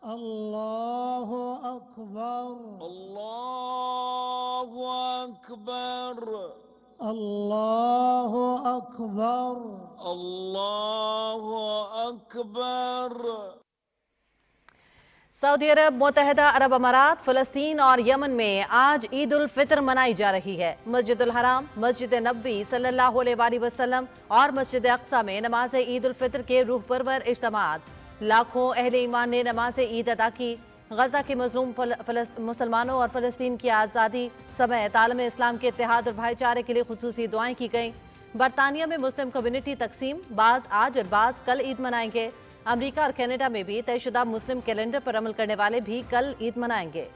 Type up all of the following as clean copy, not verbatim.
اللہ اکبر اللہ اکبر اللہ اکبر اللہ اکبر۔ سعودی عرب، متحدہ عرب امارات، فلسطین اور یمن میں آج عید الفطر منائی جا رہی ہے۔ مسجد الحرام، مسجد نبوی صلی اللہ علیہ وآلہ وسلم اور مسجد اقصی میں نماز عید الفطر کے روح پرور اجتماعات۔ لاکھوں اہل ایمان نے نماز عید ادا کی۔ غزہ کے مظلوم مسلمانوں اور فلسطین کی آزادی سمیت عالم اسلام کے اتحاد اور بھائی چارے کے لیے خصوصی دعائیں کی گئیں۔ برطانیہ میں مسلم کمیونٹی تقسیم، بعض آج اور بعض کل عید منائیں گے۔ امریکہ اور کینیڈا میں بھی طے شدہ مسلم کیلنڈر پر عمل کرنے والے بھی کل عید منائیں گے۔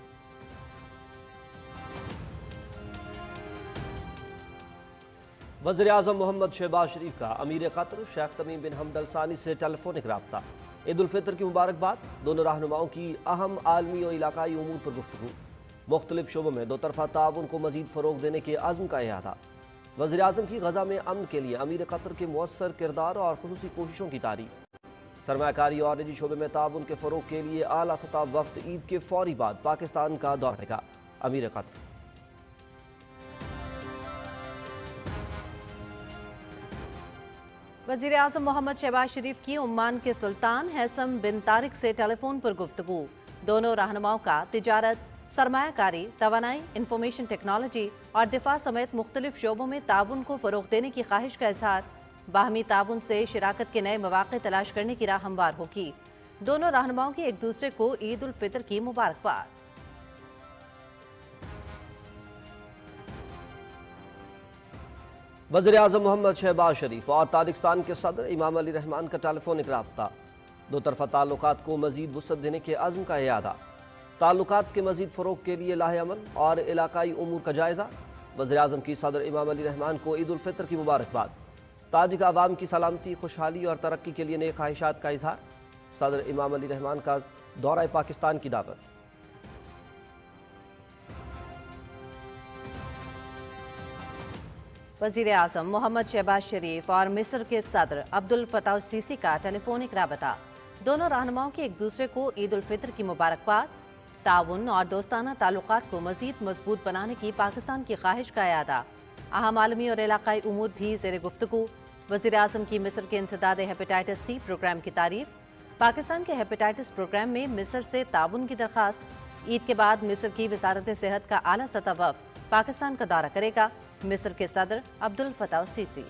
وزیر اعظم محمد شہباز شریف کا امیر قطر شیخ تمیم بن حمد ال ثانی سے ٹیلی فونک رابطہ۔ عید الفطر کی مبارکباد، دونوں رہنماؤں کی اہم عالمی و علاقائی امور پر گفتگو۔ مختلف شعبوں میں دو طرفہ تعاون کو مزید فروغ دینے کے عزم کا احاطہ۔ وزیر اعظم کی غزہ میں امن کے لیے امیر قطر کے مؤثر کردار اور خصوصی کوششوں کی تعریف۔ سرمایہ کاری اور نجی شعبے میں تعاون کے فروغ کے لیے اعلیٰ سطح وفد عید کے فوری بعد پاکستان کا دورہ کرے گا۔ امیر قطر۔ وزیر اعظم محمد شہباز شریف کی عمان کے سلطان ہیثم بن طارق سے ٹیلی فون پر گفتگو۔ دونوں رہنماؤں کا تجارت، سرمایہ کاری، توانائی، انفارمیشن ٹیکنالوجی اور دفاع سمیت مختلف شعبوں میں تعاون کو فروغ دینے کی خواہش کا اظہار۔ باہمی تعاون سے شراکت کے نئے مواقع تلاش کرنے کی راہ ہموار ہوگی۔ دونوں رہنماؤں کی ایک دوسرے کو عید الفطر کی مبارکباد۔ وزیر اعظم محمد شہباز شریف اور تاجکستان کے صدر امام علی رحمان کا ٹیلی فونک رابطہ۔ دو طرفہ تعلقات کو مزید وسعت دینے کے عزم کا اعادہ۔ تعلقات کے مزید فروغ کے لیے لاہ عمل اور علاقائی امور کا جائزہ۔ وزیر اعظم کی صدر امام علی رحمان کو عید الفطر کی مبارکباد۔ تاجک عوام کی سلامتی، خوشحالی اور ترقی کے لیے نیک خواہشات کا اظہار۔ صدر امام علی رحمان کا دورہ پاکستان کی دعوت۔ وزیر اعظم محمد شہباز شریف اور مصر کے صدر عبد الفتاح السیسی کا ٹیلی فونک رابطہ۔ دونوں رہنماؤں کی ایک دوسرے کو عید الفطر کی مبارکباد۔ تعاون اور دوستانہ تعلقات کو مزید مضبوط بنانے کی پاکستان کی خواہش کا اعادہ۔ اہم عالمی اور علاقائی امور بھی زیر گفتگو۔ وزیر اعظم کی مصر کے انسداد ہیپاٹائٹس سی پروگرام کی تعریف۔ پاکستان کے ہیپاٹائٹس پروگرام میں مصر سے تعاون کی درخواست۔ عید کے بعد مصر کی وزارت صحت کا اعلیٰ سطح وفد پاکستان کا دورہ کرے گا۔ مصر کے صدر عبد الفتاح السیسی۔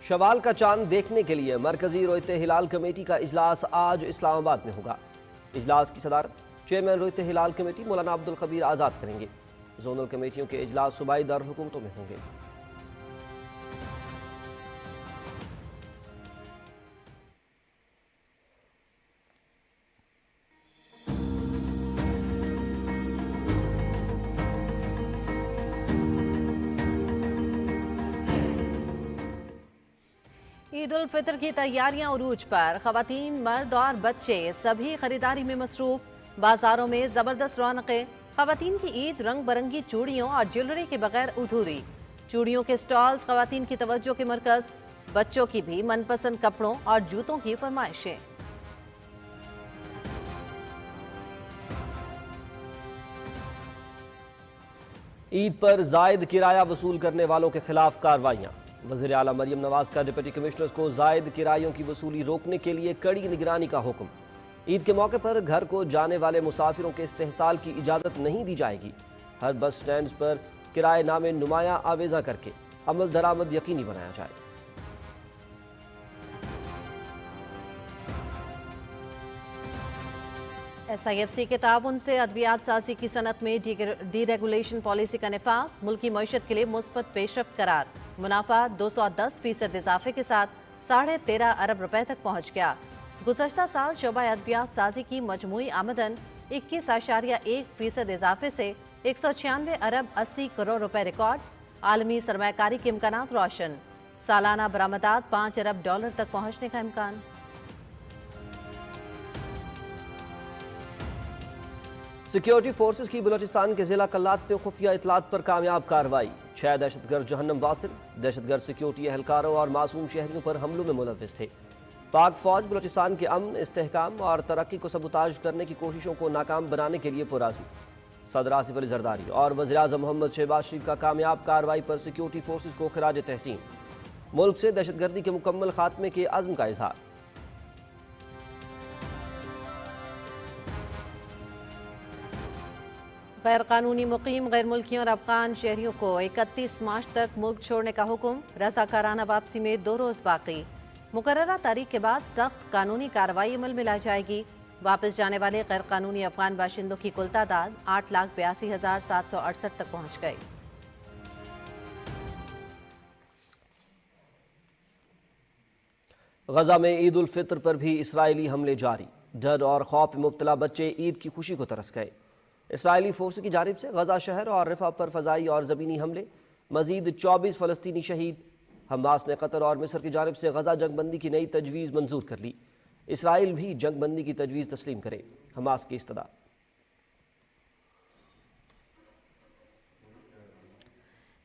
شوال کا چاند دیکھنے کے لیے مرکزی رؤیت ہلال کمیٹی کا اجلاس آج اسلام آباد میں ہوگا۔ اجلاس کی صدارت چیئرمین رؤیت ہلال کمیٹی مولانا عبد الخبیر آزاد کریں گے۔ زونل کمیٹیوں کے اجلاس صوبائی دارالحکومتوں میں ہوں گے۔ عید الفطر کی تیاریاں عروج پر، خواتین، مرد اور بچے سبھی خریداری میں مصروف۔ بازاروں میں زبردست رونقیں، خواتین کی عید رنگ برنگی چوڑیوں اور جیولری کے بغیر ادھوری۔ چوڑیوں کے سٹالز خواتین کی توجہ کے مرکز، بچوں کی بھی من پسند کپڑوں اور جوتوں کی فرمائشیں۔ عید پر زائد کرایہ وصول کرنے والوں کے خلاف کارروائیاں۔ وزیر اعلیٰ مریم نواز کا ڈپٹی کمشنرز کو زائد کرایوں کی وصولی روکنے کے لیے کڑی نگرانی کا حکم۔ عید کے موقع پر گھر کو جانے والے مسافروں کے استحصال کی اجازت نہیں دی جائے گی۔ ہر بس سٹینڈز پر کرایہ نامے نمایاں آویزاں کر کے عمل درآمد یقینی بنایا جائے۔ ایس آئی ایف سی کے تعاون سے ادویات سازی کی صنعت میں ڈی ریگولیشن پالیسی کا نفاذ، ملکی معیشت کے لیے مثبت پیش رفت قرار۔ منافع 210% اضافے کے ساتھ 13.5 ارب روپے تک پہنچ گیا۔ گزشتہ سال شعبہ ادویات سازی کی مجموعی آمدن 21.1% اضافے سے 196 ارب 80 کروڑ روپے ریکارڈ۔ عالمی سرمایہ کاری کے امکانات روشن، سالانہ برآمدات 5 ارب ڈالر تک پہنچنے کا امکان۔ سیکیورٹی فورسز کی بلوچستان کے ضلع کلات پہ خفیہ اطلاعات پر کامیاب کارروائی، 6 دہشت گرد جہنم واصل، دہشت گرد سیکیورٹی اہلکاروں اور معصوم شہریوں پر حملوں میں ملوث تھے۔ پاک فوج بلوچستان کے امن، استحکام اور ترقی کو سبوتاژ کرنے کی کوششوں کو ناکام بنانے کے لیے پرعزم۔ صدر آصف علی زرداری اور وزیراعظم محمد شہباز شریف کا کامیاب کارروائی پر سیکیورٹی فورسز کو خراج تحسین، ملک سے دہشت گردی کے مکمل خاتمے کے عزم کا اظہار۔ غیر قانونی مقیم غیر ملکیوں اور افغان شہریوں کو 31 مارچ تک ملک چھوڑنے کا حکم، رضاکارانہ واپسی میں 2 روز باقی۔ مقررہ تاریخ کے بعد سخت قانونی کارروائی عمل میں لائی جائے گی۔ واپس جانے والے غیر قانونی افغان باشندوں کی کل تعداد 8,82,768 تک پہنچ گئی۔ غزہ میں عید الفطر پر بھی اسرائیلی حملے جاری، ڈر اور خوف میں مبتلا بچے عید کی خوشی کو ترس گئے۔ اسرائیلی فورس کی جانب سے غزہ شہر اور رفح پر فضائی اور زمینی حملے، مزید 24 فلسطینی شہید۔ حماس نے قطر اور مصر کی جانب سے غزہ جنگ بندی کی نئی تجویز منظور کر لی، اسرائیل بھی جنگ بندی کی تجویز تسلیم کرے، حماس کی استدعا۔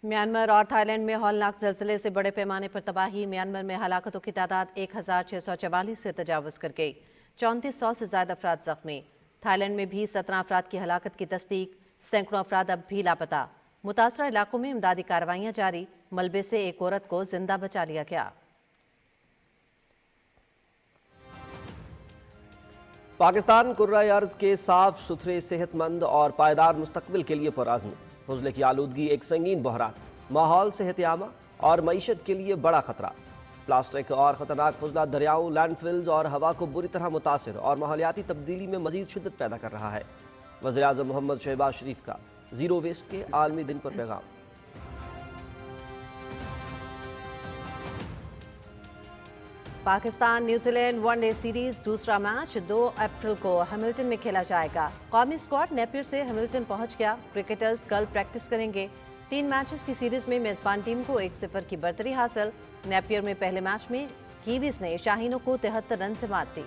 میانمار اور تھائی لینڈ میں ہولناک زلزلے سے بڑے پیمانے پر تباہی، میانمار میں ہلاکتوں کی تعداد 1,644 سے تجاوز کر گئی، 3400 سے زائد افراد زخمی۔ تھائی لینڈ میں بھی 17 افراد کی ہلاکت کی تصدیق، سینکڑوں افراد اب بھی لاپتہ۔ متاثرہ علاقوں میں امدادی کارروائیاں جاری، ملبے سے ایک عورت کو زندہ بچا لیا گیا۔ پاکستان کرۂ ارض کے صاف ستھرے، صحت مند اور پائیدار مستقبل کے لیے پرعزم۔ فضلے کی آلودگی ایک سنگین بحران، ماحول، صحت عامہ اور معیشت کے لیے بڑا خطرہ۔ پلاسٹک اور خطرناک فضلہ دریاؤں، لینڈ فلز اور ہوا کو بری طرح متاثر اور ماحولیاتی تبدیلی میں مزید شدت پیدا کر رہا ہے۔ وزیراعظم محمد شہباز شریف کا زیرو ویسٹ کے عالمی دن پر پیغام۔ Pakistan New Zealand one day series دوسرا میچ 2 اپریل کو ہیملٹن میں کھیلا جائے گا۔ قومی اسکواڈ نیپیر سے ہیملٹن پہنچ گیا، کرکٹرز کل پریکٹس کریں گے۔ 3 میچز کی سیریز میں میزبان ٹیم کو 1-0 کی برتری حاصل۔ نیپیر میں پہلے میچ میں کیویز نے شاہینوں کو 73 رن سے مات دی۔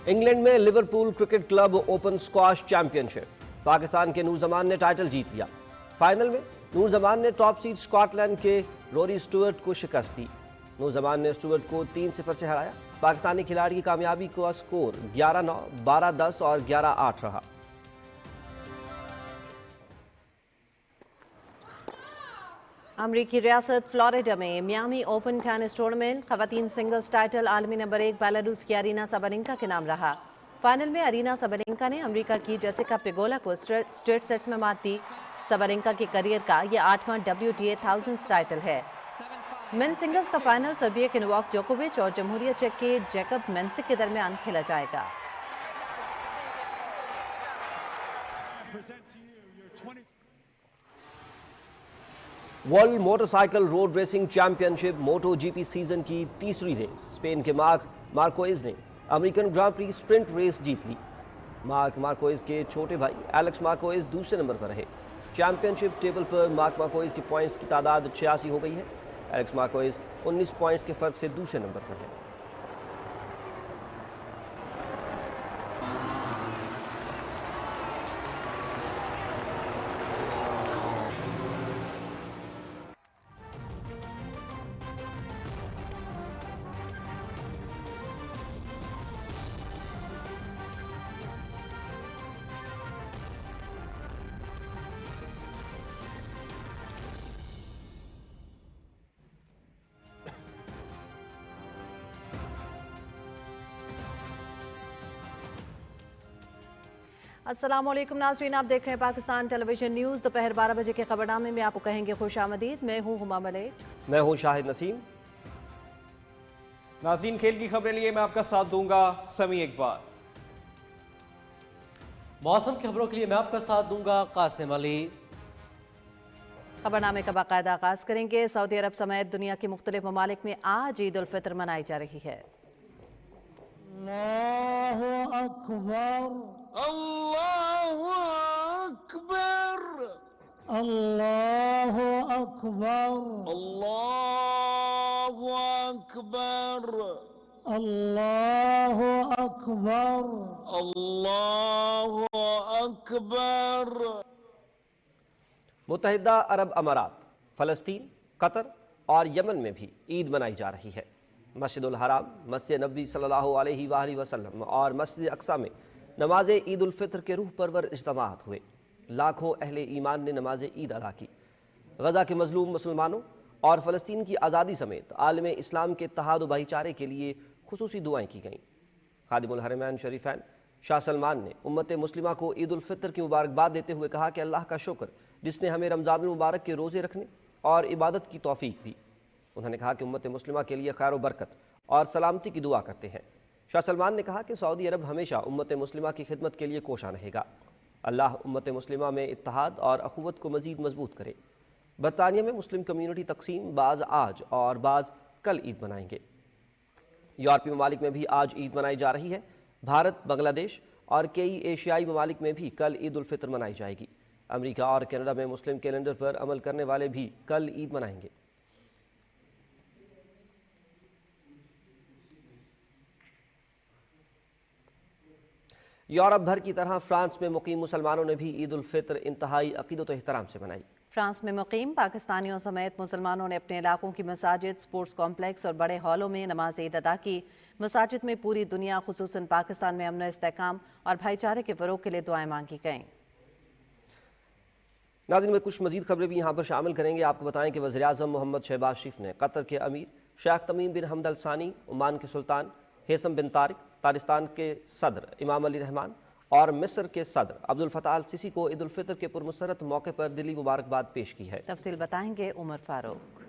انگلینڈ میں Liverpool cricket club open squash championship, Pakistan کے نور زمان نے ٹائٹل جیت لیا۔ فائنل میں نور زمان نے ٹاپ سیڈ اسکاٹ لینڈ کے روری اسٹوارٹ کو شکست دی۔ نور زمان نے اسٹوارٹ کو 3-0 سے ہرایا۔ پاکستانی کھلاڑی کی کامیابی کا سکور 11-9، 12-10 اور 11-8 رہا۔ امریکی ریاست فلوریڈا میں میامی اوپن ٹینس ٹورنامنٹ خواتین سنگلز ٹائٹل عالمی نمبر 1 بیلاروس کی ارینا سابالینکا کے نام رہا۔ فائنل میں ارینا سابالینکا نے امریکہ کی جیسیکا پیگولا کو اسٹریٹ سیٹس میں مات دی۔ سابالینکا کے کریئر کا یہ 8واں WTA 1000 ٹائٹل ہے۔ مین سنگلز کا فائنل سربیا کے نوواک جوکووچ اور جمہوریہ چیک کے جیکب مینسک کے درمیان کھیلا جائے گا۔ World motorcycle road racing championship moto G P season کی تیسری ریس، اسپین کے مارک مارکوئز نے American grand prix sprint race جیت لی۔ مارک مارکوئز کے چھوٹے بھائی ایلیکس مارکوئز دوسرے نمبر پر رہے۔ چیمپئن شپ ٹیبل پر مارک مارکوئز کی پوائنٹس کی تعداد 86 ہو گئی ہے۔ ایلیکس مارکوئز 19 پوائنٹس کے فرق سے دوسرے نمبر پر ہے۔ السلام علیکم ناظرین، آپ دیکھ رہے ہیں پاکستان ٹیلی ویژن نیوز۔ دوپہر 12 بجے کے خبرنامے میں آپ کو کہیں گے خوش آمدید۔ میں ہوں ہما ملک، میں ہوں شاہد نسیم۔ ناظرین، کھیل کی خبریں لیے میں آپ کا ساتھ دوں گا سمیع اقبال۔ موسم کی خبروں کے لیے میں آپ کا ساتھ دوں گا قاسم علی۔ خبرنامے کا باقاعدہ آغاز کریں گے۔ سعودی عرب سمیت دنیا کے مختلف ممالک میں آج عید الفطر منائی جا رہی ہے۔ اللہ اکبر اللہ اکبر اللہ اکبر اللہ اکبر الله أكبر. اللہ اکبر. متحدہ عرب امارات، فلسطین، قطر اور یمن میں بھی عید منائی جا رہی ہے۔ مسجد الحرام، مسجد نبوی صلی اللہ علیہ وآلہ وسلم اور مسجد اقصی میں نماز عید الفطر کے روح پرور اجتماعات ہوئے۔ لاکھوں اہل ایمان نے نماز عید ادا کی۔ غزہ کے مظلوم مسلمانوں اور فلسطین کی آزادی سمیت عالم اسلام کے اتحاد و بھائی چارے کے لیے خصوصی دعائیں کی گئیں۔ خادم الحرمین شریفین شاہ سلمان نے امت مسلمہ کو عید الفطر کی مبارکباد دیتے ہوئے کہا کہ اللہ کا شکر جس نے ہمیں رمضان المبارک کے روزے رکھنے اور عبادت کی توفیق دی۔ انہوں نے کہا کہ امت مسلمہ کے لیے خیر و برکت اور سلامتی کی دعا کرتے ہیں۔ شاہ سلمان نے کہا کہ سعودی عرب ہمیشہ امت مسلمہ کی خدمت کے لیے کوشاں رہے گا۔ اللہ امت مسلمہ میں اتحاد اور اخوت کو مزید مضبوط کرے۔ برطانیہ میں مسلم کمیونٹی تقسیم، بعض آج اور بعض کل عید منائیں گے۔ یورپی ممالک میں بھی آج عید منائی جا رہی ہے۔ بھارت، بنگلہ دیش اور کئی ایشیائی ممالک میں بھی کل عید الفطر منائی جائے گی۔ امریکہ اور کینیڈا میں مسلم کیلنڈر پر عمل کرنے والے بھی کل عید منائیں گے۔ یورپ بھر کی طرح فرانس میں مقیم مسلمانوں نے بھی عید الفطر انتہائی عقیدت و احترام سے منائی۔ فرانس میں مقیم پاکستانیوں سمیت مسلمانوں نے اپنے علاقوں کی مساجد، سپورٹس کمپلیکس اور بڑے ہالوں میں نماز عید ادا کی۔ مساجد میں پوری دنیا خصوصاً پاکستان میں امن و استحکام اور بھائی چارے کے فروغ کے لیے دعائیں مانگی گئیں۔ ناظرین، میں کچھ مزید خبریں بھی یہاں پر شامل کریں گے۔ آپ کو بتائیں کہ وزیراعظم محمد شہباز شریف نے قطر کے امیر شیخ تمیم بن حمد الثانی، عمان کے سلطان ہیثم بن طارق، تاجکستان کے صدر امام علی رحمان اور مصر کے صدر عبد الفتاح السیسی کو عید الفطر کے پرمسرت موقع پر دلی مبارکباد پیش کی ہے۔ تفصیل بتائیں گے عمر فاروق۔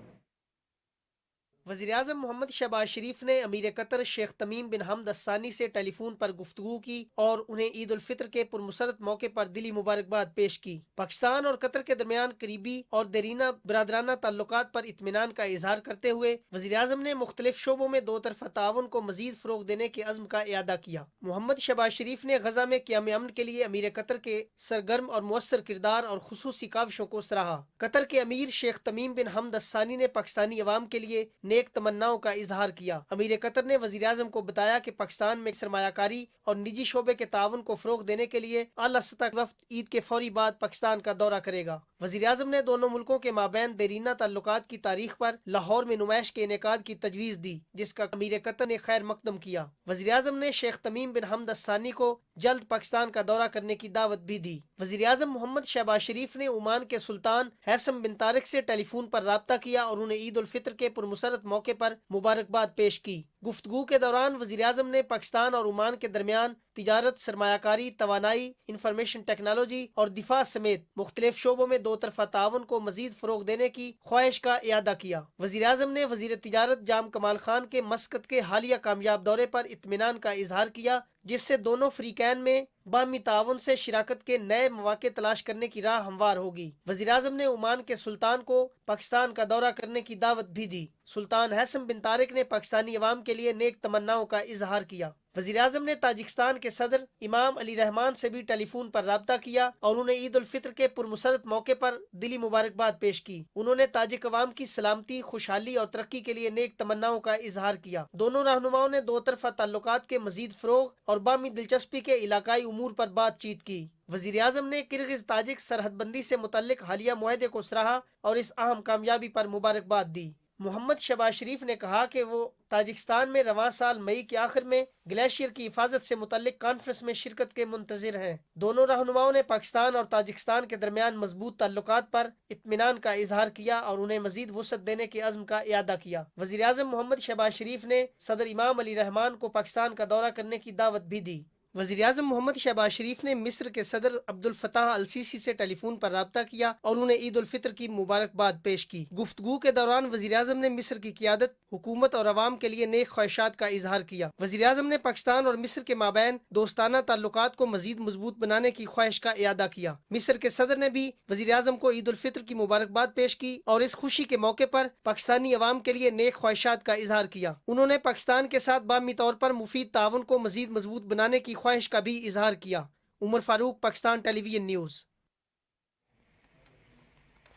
وزیراعظم محمد شہباز شریف نے امیر قطر شیخ تمیم بن حمد الثانی سے ٹیلی فون پر گفتگو کی اور انہیں عید الفطر کے پرمسرت موقع پر دلی مبارکباد پیش کی۔ پاکستان اور قطر کے درمیان قریبی اور دیرینہ برادرانہ تعلقات پر اطمینان کا اظہار کرتے ہوئے وزیراعظم نے مختلف شعبوں میں دو طرفہ تعاون کو مزید فروغ دینے کے عزم کا اعادہ کیا۔ محمد شہباز شریف نے غزہ میں قیام امن کے لیے امیر قطر کے سرگرم اور مؤثر کردار اور خصوصی کاوشوں کو سراہا۔ قطر کے امیر شیخ تمیم بن حمد الثانی نے پاکستانی عوام کے لیے نیک تمناؤں کا اظہار کیا۔ امیر قطر نے وزیراعظم کو بتایا کہ پاکستان میں سرمایہ کاری اور نجی شعبے کے تعاون کو فروغ دینے کے لیے اعلیٰ سطح وفد عید کے فوری بعد پاکستان کا دورہ کرے گا۔ وزیراعظم نے دونوں ملکوں کے مابین دیرینہ تعلقات کی تاریخ پر لاہور میں نمائش کے انعقاد کی تجویز دی، جس کا امیر قطر نے خیر مقدم کیا۔ وزیراعظم نے شیخ تمیم بن حمد الثانی کو جلد پاکستان کا دورہ کرنے کی دعوت بھی دی۔ وزیراعظم محمد شہباز شریف نے عمان کے سلطان ہیثم بن طارق سے ٹیلی فون پر رابطہ کیا اور انہیں عید الفطر کے پرمسرت موقع پر مبارکباد پیش کی۔ گفتگو کے دوران وزیراعظم نے پاکستان اور عمان کے درمیان تجارت، سرمایہ کاری، توانائی، انفارمیشن ٹیکنالوجی اور دفاع سمیت مختلف شعبوں میں دو طرفہ تعاون کو مزید فروغ دینے کی خواہش کا اعادہ کیا۔ وزیراعظم نے وزیر تجارت جام کمال خان کے مسقط کے حالیہ کامیاب دورے پر اطمینان کا اظہار کیا، جس سے دونوں فریقین میں باہمی تعاون سے شراکت کے نئے مواقع تلاش کرنے کی راہ ہموار ہوگی۔ وزیراعظم نے عمان کے سلطان کو پاکستان کا دورہ کرنے کی دعوت بھی دی۔ سلطان ہیثم بن طارق نے پاکستانی عوام کے لیے نیک تمناؤں کا اظہار کیا۔ وزیراعظم نے تاجکستان کے صدر امام علی رحمان سے بھی ٹیلی فون پر رابطہ کیا اور انہیں عید الفطر کے پرمسرت موقع پر دلی مبارکباد پیش کی۔ انہوں نے تاجک عوام کی سلامتی، خوشحالی اور ترقی کے لیے نیک تمناؤں کا اظہار کیا۔ دونوں رہنماؤں نے دو طرفہ تعلقات کے مزید فروغ اور باہمی دلچسپی کے علاقائی امور پر بات چیت کی۔ وزیراعظم نے کرغز تاجک سرحد بندی سے متعلق حالیہ معاہدے کو سراہا اور اس اہم کامیابی پر مبارکباد دی۔ محمد شہباز شریف نے کہا کہ وہ تاجکستان میں رواں سال مئی کے آخر میں گلیشیئر کی حفاظت سے متعلق کانفرنس میں شرکت کے منتظر ہیں۔ دونوں رہنماؤں نے پاکستان اور تاجکستان کے درمیان مضبوط تعلقات پر اطمینان کا اظہار کیا اور انہیں مزید وسعت دینے کے عزم کا اعادہ کیا۔ وزیراعظم محمد شہباز شریف نے صدر امام علی رحمان کو پاکستان کا دورہ کرنے کی دعوت بھی دی۔ وزیراعظم محمد شہباز شریف نے مصر کے صدر عبد الفتاح السیسی سے ٹیلی فون پر رابطہ کیا اور انہیں عید الفطر کی مبارکباد پیش کی۔ گفتگو کے دوران وزیراعظم نے مصر کی قیادت، حکومت اور عوام کے لیے نیک خواہشات کا اظہار کیا۔ وزیراعظم نے پاکستان اور مصر کے مابین دوستانہ تعلقات کو مزید مضبوط بنانے کی خواہش کا اعادہ کیا۔ مصر کے صدر نے بھی وزیراعظم کو عید الفطر کی مبارکباد پیش کی اور اس خوشی کے موقع پر پاکستانی عوام کے لیے نیک خواہشات کا اظہار کیا۔ انہوں نے پاکستان کے ساتھ باہمی طور پر مفید تعاون کو مزید مضبوط بنانے کی خواہش کا بھی اظہار کیا۔ عمر فاروق، پاکستان ٹیلی ویژن نیوز۔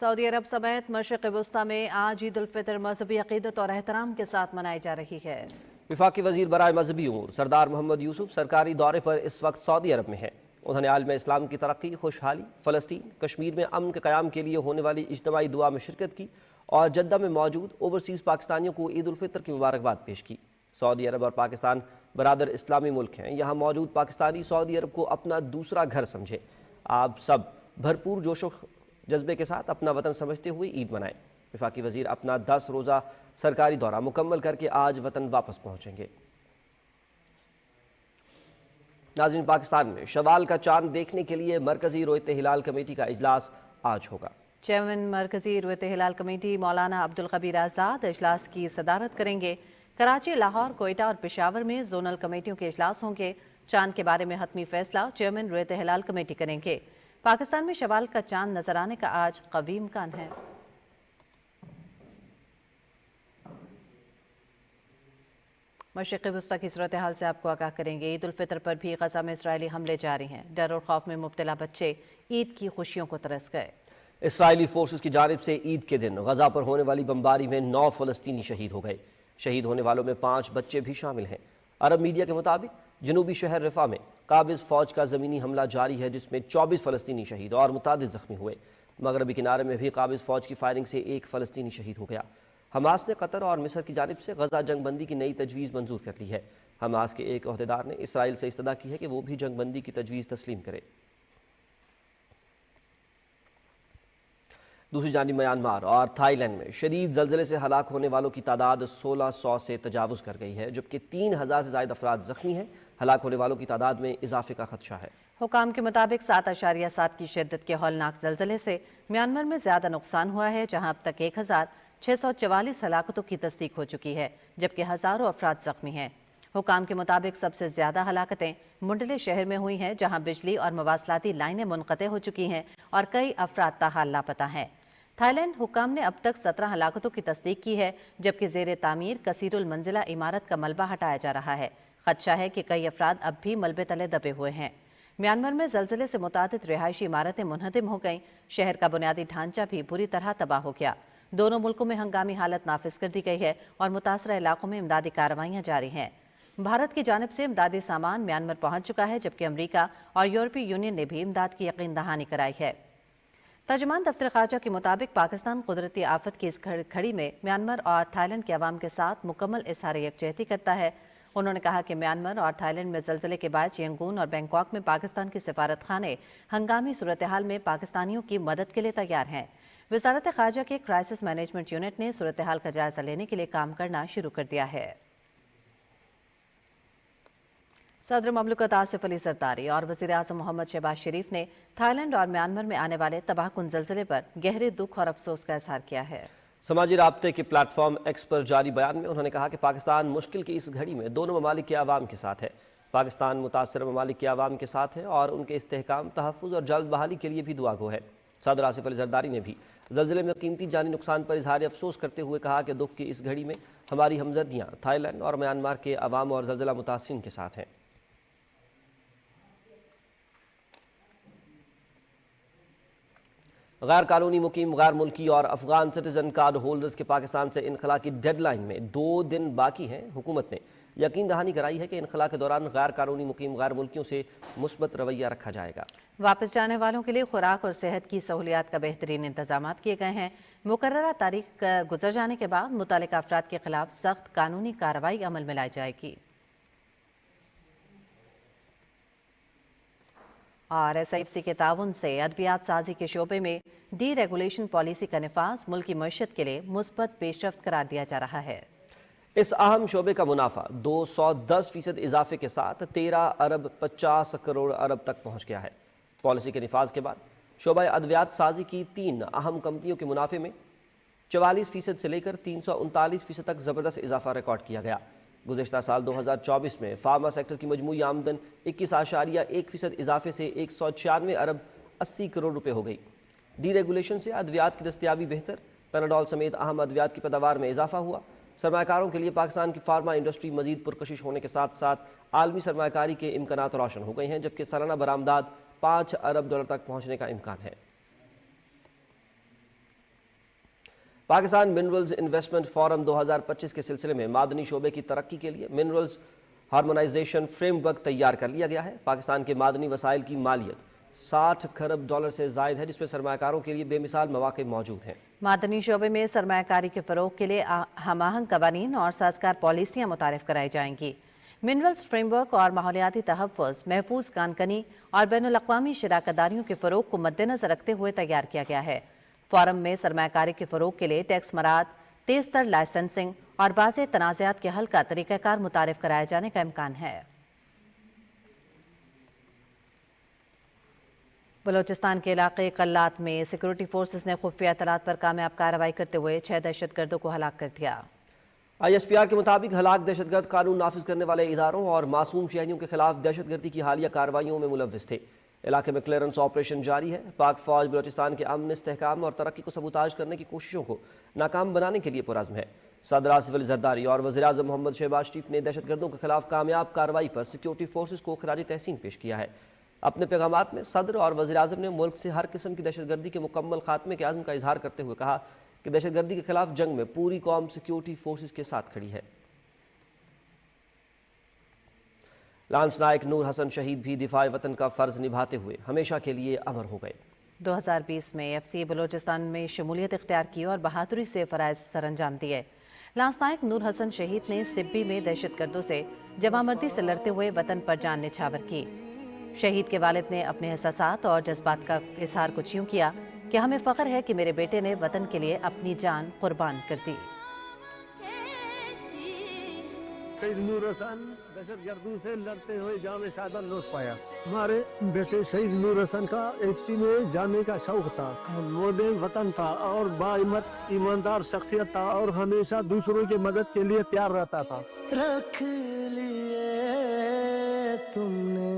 سعودی عرب سمیت مشرق وسطی میں آج عید الفطر مذہبی عقیدت اور احترام کے ساتھ منائی جا رہی ہے۔ वफाकी वजीर बराए मजहबी उमूर सरदार मोहम्मद यूसुफ सरकारी दौरे पर इस वक्त सऊदी अरब में हैं। उन्होंने आलम इस्लाम की तरक्की, खुशहाली, फ़लस्तीन, कश्मीर में अमन के क़याम के लिए होने वाली इज्तिमाई दुआ में शिरकत की और जद्दा में मौजूद ओवरसीज़ पाकिस्तानियों को ईद उल फितर की मुबारकबाद पेश की। सऊदी अरब और पाकिस्तान बरादर इस्लामी मुल्क हैं। यहाँ मौजूद पाकिस्तानी सऊदी अरब को अपना दूसरा घर समझे। आप सब भरपूर जोशो जज्बे के साथ अपना वतन समझते हुए ईद मनाएं। वफाकी वजीर अपना 10 रोज़ा सरकारी दौरा मुकम्मल करके आज वतन वापस पहुँचेंगे। नाज़रीन, पाकिस्तान में शवाल का चांद देखने के लिए मरकजी रोयत हिलाल कमेटी का इजलास आज होगा। चेयरमैन मरकजी रोयत हिलाल कमेटी मौलाना अब्दुल कबीर आज़ाद इजलास की सदारत करेंगे। कराची, लाहौर, कोयटा और पेशावर में जोनल कमेटियों के इजलास होंगे। चांद के बारे में हतमी फैसला चेयरमैन रोयत हिलाल कमेटी करेंगे। पाकिस्तान में शवाल का चांद नजर आने का आज कवी इम्कान है। मशरिक़ी वस्ता की सूरत हाल से आपको आगाह करेंगे। ईद उल फितर पर भी गजा में इसराइली हमले जारी हैं। डर और खौफ में मुब्तला बच्चे ईद की खुशियों को तरस गए। इसराइली फोर्सेस की जानिब से ईद के दिन गजा पर होने वाली बमबारी में 9 फ़लस्तीनी शहीद हो गए। शहीद होने वालों में 5 बच्चे भी शामिल हैं। अरब मीडिया के मुताबिक जनूबी शहर रिफा में काबिज फ़ौज का ज़मीनी हमला जारी है, जिसमें 24 फ़लस्तीनी शहीद और मुतादिद ज़ख्मी हुए। मगरबी किनारे में भी काबिज फ़ौज की फायरिंग से 1 फ़लस्तीनी शहीद हो गया। हमास ने कतर और मिस्र की जानिब से गजा जंग बंदी की नई तजवीज़ मंजूर कर ली है। हमास के एक अहदेदार ने इसराइल से इस्तदा की है कि वो भी जंग बंदी की तजवीज़ तस्लीम करे। दूसरी जानिब म्यांमार और थाईलैंड में शदीद ज़लज़ले से हलाक होने वालों की तादाद 1600 से तजावुज़ कर गई है, जबकि 3000 से ज़ायद अफराद ज़ख्मी हैं। हलाक होने वालों की तादाद में इजाफे का खदशा है। हुकाम के मुताबिक 7.7 की शिद्दत के हौलनाक ज़लज़ले से म्यांमार में ज़्यादा नुकसान हुआ है, जहाँ अब तक 1644 हलाकतों की तस्दीक हो चुकी है, जबकि हज़ारों अफराद ज़ख्मी हैं। हुकाम के मुताबिक सबसे ज़्यादा हलाकतें मुंडले शहर में हुई हैं, जहाँ बिजली और मवासलाती लाइनें मुनक़ते हो चुकी हैं और कई अफराद ताहाल लापता हैं। थाईलैंड हुकाम ने अब तक 17 हलाकतों की तस्दीक की है, जबकि ज़ेर तामीर कसीरुल मंजिला इमारत का मलबा हटाया जा रहा है। खदशा है कि कई अफराद अब भी मलबे तले दबे हुए हैं। म्यांमार में ज़लज़ले से मुतादिद रिहायशी इमारतें मुनहदिम हो गईं। शहर का बुनियादी ढांचा भी बुरी तरह तबाह हो गया। दोनों मुल्कों में हंगामी हालत नाफिज कर दी गई है और मुतासरा इलाकों में इमदादी कार्रवाइयाँ जारी हैं। भारत की जानिब से इमदादी सामान म्यांमार पहुँच चुका है, जबकि अमरीका और यूरोपीय यूनियन ने भी इमदाद की यकीन दहानी कराई है। तर्जुमान दफ्तर ख़ारजा के मुताबिक पाकिस्तान कुदरती आफत की इस घड़ी में म्यांमार और थाईलैंड के अवाम के साथ मुकम्मल इज़हार यकजहती करता है। उन्होंने कहा कि म्यांमार और थाईलैंड में ज़लज़ले के बायस यंगून और बैंकॉक में पाकिस्तान के सफारत खाने हंगामी सूरत हाल में पाकिस्तानियों की मदद के लिए तैयार हैं। वज़ारत ख़ारजा के क्राइसिस मैनेजमेंट यूनिट ने सूरत हाल का जायज़ा लेने के लिए काम करना शुरू कर दिया है। सदर ममलकत आसिफ अली ज़रदारी और वज़ीर आज़म मोहम्मद शहबाज शरीफ ने थाईलैंड और म्यांमार में आने वाले तबाहकुन ज़लज़ले पर गहरे दुख और अफसोस का इज़हार किया है। समाजी राब्ते के प्लेटफॉर्म एक्स पर जारी बयान में उन्होंने कहा कि पाकिस्तान मुश्किल की इस घड़ी में दोनों ममालिक के आवाम के साथ है। पाकिस्तान मुतासर ममालिक के आवाम के साथ है और उनके इस्तेहकाम, तहफ़्फ़ुज़ और जल्द बहाली के लिए भी दुआ गो है। सदर आसिफ अली ज़रदारी ने भी ज़लज़ले में कीमती जानी नुकसान पर इज़हार अफसोस करते हुए कहा कि दुख की इस घड़ी में हमारी हमदर्दियाँ थाईलैंड और म्यांमार के अवाम और ज़लज़ला मुतासिरीन के साथ हैं। गैर कानूनी मुकीम, गैर मुल्की और अफगान सिटीजन कार्ड होल्डर्स के पाकिस्तान से इनखला की डेडलाइन में 2 दिन बाकी हैं। हुकूमत ने यकीन दहानी कराई है कि इनखला के दौरान गैर कानूनी मुकीम गैर मुल्कियों से मुस्बत रवैया रखा जाएगा। वापस जाने वालों के लिए खुराक और सेहत की सहूलियात का बेहतरीन इंतजाम किए गए हैं। मुकर्ररा तारीख गुजर जाने के बाद मुतल्लिका अफराद के खिलाफ सख्त कानूनी कार्रवाई अमल में लाई जाएगी। और SIFC के ताउन से अद्वियात साजी के शोबे में डी रेगुलेशन पॉलिसी का निफाज मुल्की मईशत के लिए मुस्बत पेशरफ्त करार दिया जा रहा है। इस अहम शोबे का मुनाफा 210% इजाफे के साथ 13 अरब 50 करोड़ अरब तक पहुँच गया है। पॉलिसी के निफाज के बाद शोबा अद्वियात साजी की 3 अहम कंपनियों के मुनाफे में 44% से लेकर 339% तक ज़बरदस्त इजाफा रिकॉर्ड किया गया। गुज़श्ता साल 2024 में फार्मा सेक्टर की मजमूई आमदन 21.1% इजाफे से 196 अरब 80 करोड़ रुपए हो गई। डी रेगुलेशन से अद्वियात की दस्तियाबी बेहतर, पैराडोल समेत अहम अद्वियात की पैदावार में इजाफा हुआ। सरमाकारों के लिए पाकिस्तान की फार्मा इंडस्ट्री मजीद पुरकशिश होने के साथ साथ आलमी सरमाकारी के इम्कानात रोशन हो गए हैं, जबकि सालाना बरामदात 5 अरब डॉलर तक पहुँचने का इम्कान है। पाकिस्तान मिनरल्स इन्वेस्टमेंट फोरम 2025 के सिलसिले में मादनी शोबे की तरक्की के लिए मिनरल्स हार्मोनाइजेशन फ्रेमवर्क तैयार कर लिया गया है। पाकिस्तान के मादनी वसाइल की मालियत 60 खरब डॉलर से जायद है, जिसमें सरमायाकारों के लिए बेमिसाल मौके मौजूद हैं। मादनी शोबे में सरमायाकारी के फ़रोग के लिए हम-आहंग कवानीन और साजगार पॉलिसियाँ मुतारिफ कराई जाएंगी। मिनरल्स फ्रेमवर्क और माहौलियाती तहफ़्फ़ुज़, महफूज कानकनी और बैनुल-अक़वामी शराकतदारियों के फ़रोग को मद्देनज़र रखते हुए तैयार किया गया है। फोरम में सरमायाकारी के फ़रोग के लिए टैक्स मराद, तेज़ तर लाइसेंसिंग और वाज़ेह तनाज़ात के हल का तरीक़ाकार मुतारिफ कराए जाने का इम्कान है। बलोचिस्तान के इलाके कल्लात में सिक्योरिटी फोर्सेस ने खुफिया इत्तलात पर कामयाब कार्रवाई करते हुए 6 दहशतगर्दों को हलाक कर दिया। ISPR के मुताबिक हलाक दहशतगर्द कानून नाफिज करने वाले इदारों और मासूम शहरियों के खिलाफ दहशतगर्दी की हालिया कार्रवाइयों में मुलव्विस थे। इलाके में क्लियरेंस ऑपरेशन जारी है। पाक फौज बलोचिस्तान के अमन, इस्तेहकाम और तरक्की को सबूताज करने की कोशिशों को नाकाम बनाने के लिए पुरज़्म है। सदर आसिफ अली जरदारी और वज़ीर आज़म मोहम्मद शहबाज शरीफ ने दहशतगर्दों के खिलाफ कामयाब कार्रवाई पर सिक्योरिटी फोर्सेस को खराज तहसीन पेश किया है। अपने पैगामात में सदर और वज़ीर आज़म ने मुल्क से हर किस्म की दहशतगर्दी के मुकम्मल खात्मे के आज़म का इजहार करते हुए कहा कि दहशतगर्दी के खिलाफ जंग में पूरी कौम सिक्योरिटी फोर्सेस के साथ खड़ी है। लांस नायक नूर हसन शहीद भी दिफाए वतन का फ़र्ज निभाते हुए हमेशा के लिए अमर हो गए। 2020 में FC बलोचिस्तान में शमूलियत इख्तियार की और बहादुरी से फ़राइज़ सरअंजाम दिए। लांस नायक नूर हसन शहीद ने सिब्बी में दहशतगर्दों से जवामर्दी से लड़ते हुए वतन पर जान निछावर की। शहीद के वालिद ने अपने एहसासात और जज्बात का इजहार कुछ यूँ किया कि हमें फ़ख्र है कि मेरे बेटे ने वतन के लिए अपनी जान कुर्बान कर दी। शहीद नूर हसन दहशतगर्दों से लड़ते हुए जान शहादत नोश पाया। हमारे बेटे शहीद नूर हसन का FC में जाने का शौक था, मोडे वतन था और बाइमत ईमानदार शख्सियत था और हमेशा दूसरों की मदद के लिए तैयार रहता था। रख लिए तुमने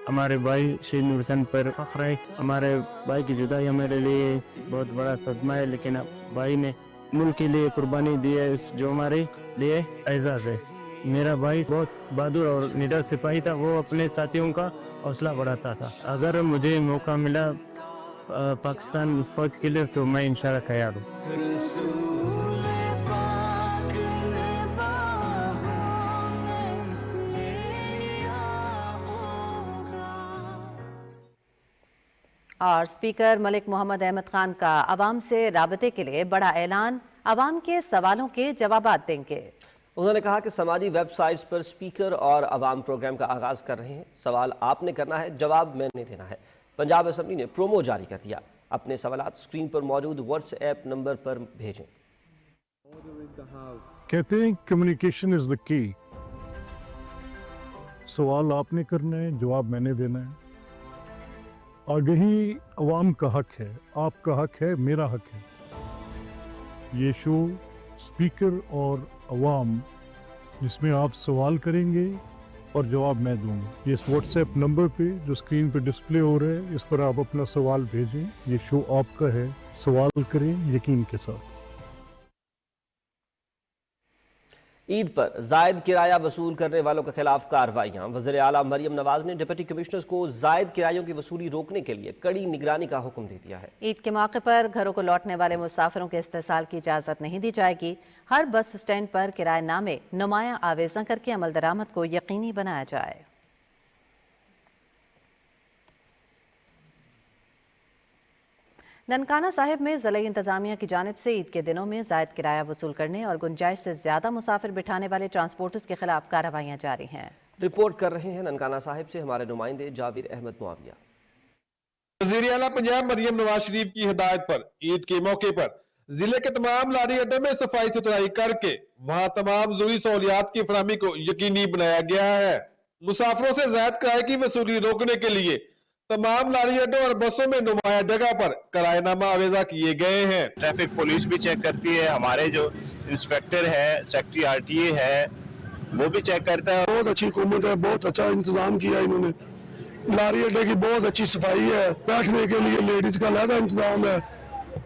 हमारे भाई शहीद नूर हसन पर फख्र है। हमारे भाई की जुदाई हमारे लिए बहुत बड़ा सदमा है, लेकिन अब भाई ने मुल्क के लिए कुर्बानी दी है जो हमारे लिए एजाज़ है। मेरा भाई बहुत बहादुर और निडर सिपाही था, वो अपने साथियों का हौसला बढ़ाता था। अगर मुझे मौका मिला पाकिस्तान फौज के लिए तो मैं इंशाल्लाह तैयार हूँ। और स्पीकर मलिक मोहम्मद अहमद खान का आवाम से राबते के लिए बड़ा ऐलान, आवाम के सवालों के जवाबात देंगे। उन्होंने कहा कि समाजी वेबसाइट्स पर स्पीकर और आवाम प्रोग्राम का आगाज़ कर रहे हैं। सवाल आपने करना है, जवाब मैंने देना है। पंजाब असम्बली ने प्रोमो जारी कर दिया। अपने सवालात स्क्रीन पर मौजूद व्हाट्सएप नंबर पर भेजें। कहते हैं कम्युनिकेशन इज द की। सवाल आपने करना है, जवाब मैंने देना है। आगही अवाम का हक है, आपका हक है, मेरा हक है। ये शो स्पीकर और अवाम, जिसमें आप सवाल करेंगे और जवाब मैं दूंगा। इस व्हाट्सएप नंबर पे जो स्क्रीन पे डिस्प्ले हो रहा है, इस पर आप अपना सवाल भेजें। ये शो आपका है, सवाल करें यकीन के साथ। ईद पर जायद किराया वसूल करने वालों के खिलाफ कार्रवाइयां। वज़ीर आला मरियम नवाज ने डिप्टी कमिश्नर्स को जायद किरायों की वसूली रोकने के लिए कड़ी निगरानी का हुक्म दे दिया है। ईद के मौके पर घरों को लौटने वाले मुसाफिरों के इस्तेसाल की इजाज़त नहीं दी जाएगी। हर बस स्टैंड पर किराएनामे नुमाया आवेज़ा करके अमल दरामद को यकीनी बनाया जाए। ननकाना साहिब में ज़िला इंतजामिया की जानिब से ईद के दिनों में जायद किराया वसूल करने और गुंजाइश से ज़्यादा मुसाफिर बिठाने वाले ट्रांसपोर्टर्स के खिलाफ कार्रवाइयाँ जारी हैं। रिपोर्ट कर रहे हैं ननकाना साहिब से हमारे नुमाइंदे जावेद अहमद मुआविया। वज़ीर आला पंजाब मरियम नवाज शरीफ की हिदायत पर ईद के मौके पर जिले के तमाम लारी अड्डों में सफाई सुथराई करके वहां तमाम जरूरी सहूलियात की फराहमी को यकीनी बनाया गया है। मुसाफिरों से जायद किराए की वसूली रोकने के लिए तमाम लारी अड्डों और बसों में नुमाया जगह पर किराएनामा आवेजा किए गए हैं। ट्रैफिक पुलिस भी चेक करती है, हमारे जो इंस्पेक्टर है, सेक्रेटरी RTA है, वो भी चेक करता है। बहुत अच्छी हुकूमत है, बहुत अच्छा इंतजाम किया इन्होंने। लारी अड्डे की बहुत अच्छी सफाई है, बैठने के लिए लेडीज का अलग इंतजाम है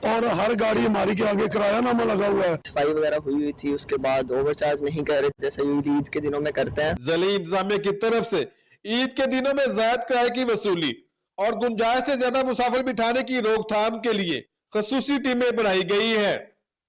और हर गाड़ी हमारी के आगे किरायानामा लगा हुआ है। सफाई वगैरह हुई थी, उसके बाद ओवरचार्ज नहीं कर रहे जैसे ईद के दिनों में करते हैं। ज़िला इंतजामिया की तरफ से ईद के दिनों में जायद किराए की वसूली और गुंजाइश से ज्यादा मुसाफिर बिठाने की रोकथाम के लिए खसूसी टीमें बनाई गई है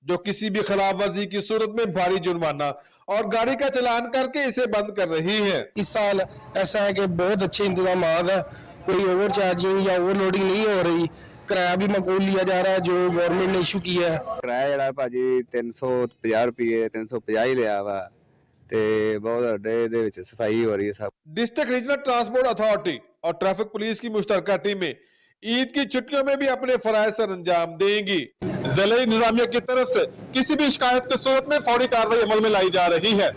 जो किसी भी खिलाफ वर्जी की सूरत में भारी जुर्माना और गाड़ी का चालान करके इसे बंद कर रही है। इस साल ऐसा है कि बहुत अच्छे इंतजाम है, कोई ओवर चार्जिंग या ओवरलोडिंग नहीं हो रही, किराया भी मकबूल लिया जा रहा है जो गवर्नमेंट ने इशू किया है। किराया ਜਿਹੜਾ ਭਾਜੀ 350 ਰੁਪਏ 350 ਹੀ ਲਿਆ ਵਾ ਤੇ ਬਹੁਤ ਅੱਡੇ ਦੇ ਵਿੱਚ ਸਫਾਈ ਹੋ ਰਹੀ ਹੈ सब। डिस्ट्रिक्ट रीजनल ट्रांसपोर्ट अथॉरिटी और ट्रैफिक पुलिस की मुश्तरका टीमें ईद की छुट्टियों में भी अपने फराइज सर अंजाम देंगी। जिले इंतजामिया की तरफ से किसी भी शिकायत की सूरत में फौरी कार्रवाई अमल में लाई जा रही है।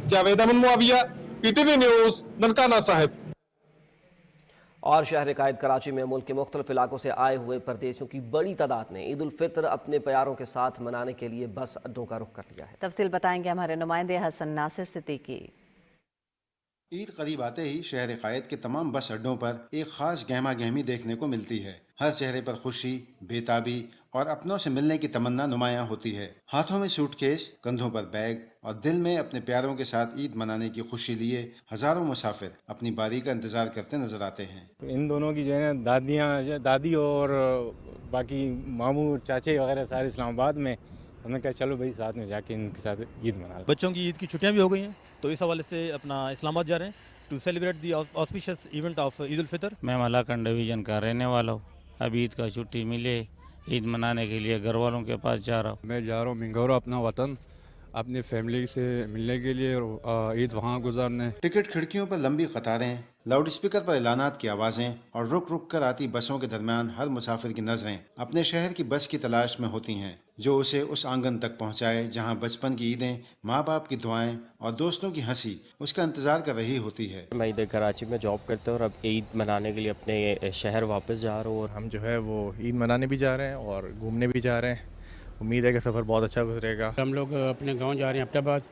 जावेद अमन मुआविया, PTV न्यूज, ननकाना साहिब। और शहर कायद कराची में मुल्क के मुख्तलिफ इलाकों से आए हुए परदेशियों की बड़ी तादाद ने ईद उल फितर अपने प्यारों के साथ मनाने के लिए बस अड्डों का रुख कर लिया है। तफसील बताएंगे हमारे नुमाइंदे हसन नासिर सिद्दीकी। ईद करीब आते ही शहर कायद के तमाम बस अड्डों पर एक खास गहमा गहमी देखने को मिलती है। हर चेहरे पर खुशी, बेताबी और अपनों से मिलने की तमन्ना नुमायां होती है। हाथों में सूटकेस, कंधों पर बैग और दिल में अपने प्यारों के साथ ईद मनाने की खुशी लिए हजारों मुसाफिर अपनी बारी का इंतजार करते नजर आते हैं। इन दोनों की जो है दादी और बाकी मामू चाचे वगैरह सारे इस्लामाबाद में, हमने कहा चलो भाई साथ में जाके इनके साथ ईद मना लें। बच्चों की ईद की छुट्टियां भी हो गई हैं तो इस हवाले से अपना इस्लामाबाद जा रहे हैं to celebrate the auspicious event of Eid ul Fitr. मैं मलाकन डिवीज़न का रहने वाला हूँ। अब ईद का छुट्टी मिले, ईद मनाने के लिए घर वालों के पास जा रहा हूँ। मैं जा रहा हूँ मिंगौरा, अपना वतन, अपनी फैमिली से मिलने के लिए और ईद वहाँ गुजारने। टिकट खिड़कियों पर लंबी कतारें, लाउड स्पीकर पर ऐलानात की आवाज़ें और रुक रुक कर आती बसों के दरमियान हर मुसाफिर की नज़रें अपने शहर की बस की तलाश में होती हैं जो उसे उस आंगन तक पहुँचाए जहाँ बचपन की ईदें, माँ बाप की दुआएं और दोस्तों की हंसी उसका इंतज़ार कर रही होती है। मैं इधर कराची में जॉब करता हूँ और अब ईद मनाने के लिए अपने शहर वापस जा रहा हूँ। और हम जो है वो ईद मनाने भी जा रहे हैं और घूमने भी जा रहे हैं। उम्मीद है कि सफ़र बहुत अच्छा गुजरेगा। हम लोग अपने गांव जा रहे हैं एबटाबाद,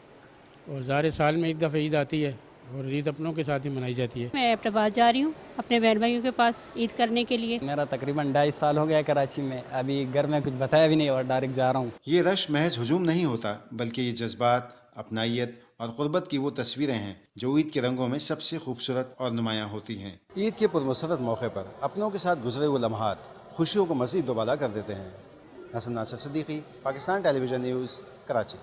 और ज़ाहिर साल में एक दफ़ा ईद आती है और ईद अपनों के साथ ही मनाई जाती है। मैं एबटाबाद जा रही हूँ अपने बहन भाइयों के पास ईद करने के लिए। मेरा तकरीबन 2.5 साल हो गया कराची में, अभी घर में कुछ बताया भी नहीं और डायरेक्ट जा रहा हूँ। ये रश महज हुजूम नहीं होता बल्कि ये जज्बात, अपनाइयत और ग़ुरबत की वो तस्वीरें हैं जो ईद के रंगों में सबसे खूबसूरत और नुमायाँ होती हैं। ईद के पुरमसरत मौके पर अपनों के साथ गुजरे हुए लम्हात खुशियों को मज़ीद दोबारा कर देते हैं। Hasan Nasir Siddiqui, Pakistan television news, Karachi.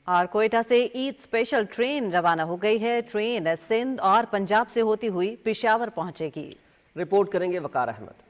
और कोयटा से ईद स्पेशल ट्रेन रवाना हो गई है। ट्रेन सिंध और पंजाब से होती हुई पेशावर पहुंचेगी। रिपोर्ट करेंगे वकार अहमद।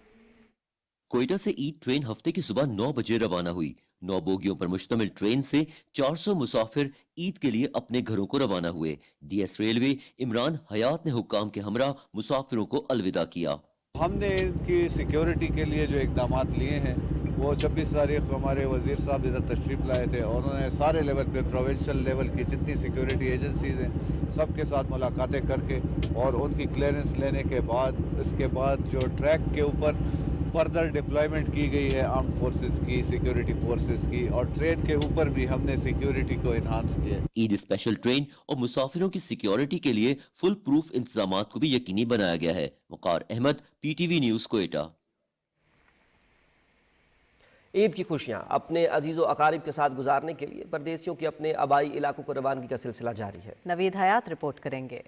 कोयटा से ईद ट्रेन हफ्ते की सुबह 9 बजे रवाना हुई। 9 बोगियों पर मुश्तमिल ट्रेन से 400 मुसाफिर ईद के लिए अपने घरों को रवाना हुए। डीएस रेलवे इमरान हयात ने हुक्काम के हमरा मुसाफिरों को अलविदा किया। हमने इनकी सिक्योरिटी के लिए जो इकदाम लिए हैं वो 26 तारीख को हमारे वजीर साहब इधर तशरीफ़ लाए थे और उन्होंने सारे लेवल पे प्रोविंशियल लेवल की जितनी सिक्योरिटी एजेंसीज हैं सबके साथ मुलाकातें करके और उनकी क्लियरेंस लेने के बाद इसके बाद जो ट्रैक के ऊपर फर्दर डिप्लॉयमेंट की गई है आर्म्ड फोर्सेस की, सिक्योरिटी फोर्सेस की, और ट्रेन के ऊपर भी हमने सिक्योरिटी को इन्हांस किया। ईद स्पेशल ट्रेन और मुसाफिरों की सिक्योरिटी के लिए फुल प्रूफ इंतजामात को भी यकीनी बनाया गया है। वकार अहमद, PTV न्यूज़, कोयटा। ईद की खुशियां अपने अजीज़ो अकारिब के साथ गुजारने के लिए परदेशियों की अपने आबाई इलाकों को रवानगी का सिलसिला जारी है। नवीद हयात रिपोर्ट करेंगे।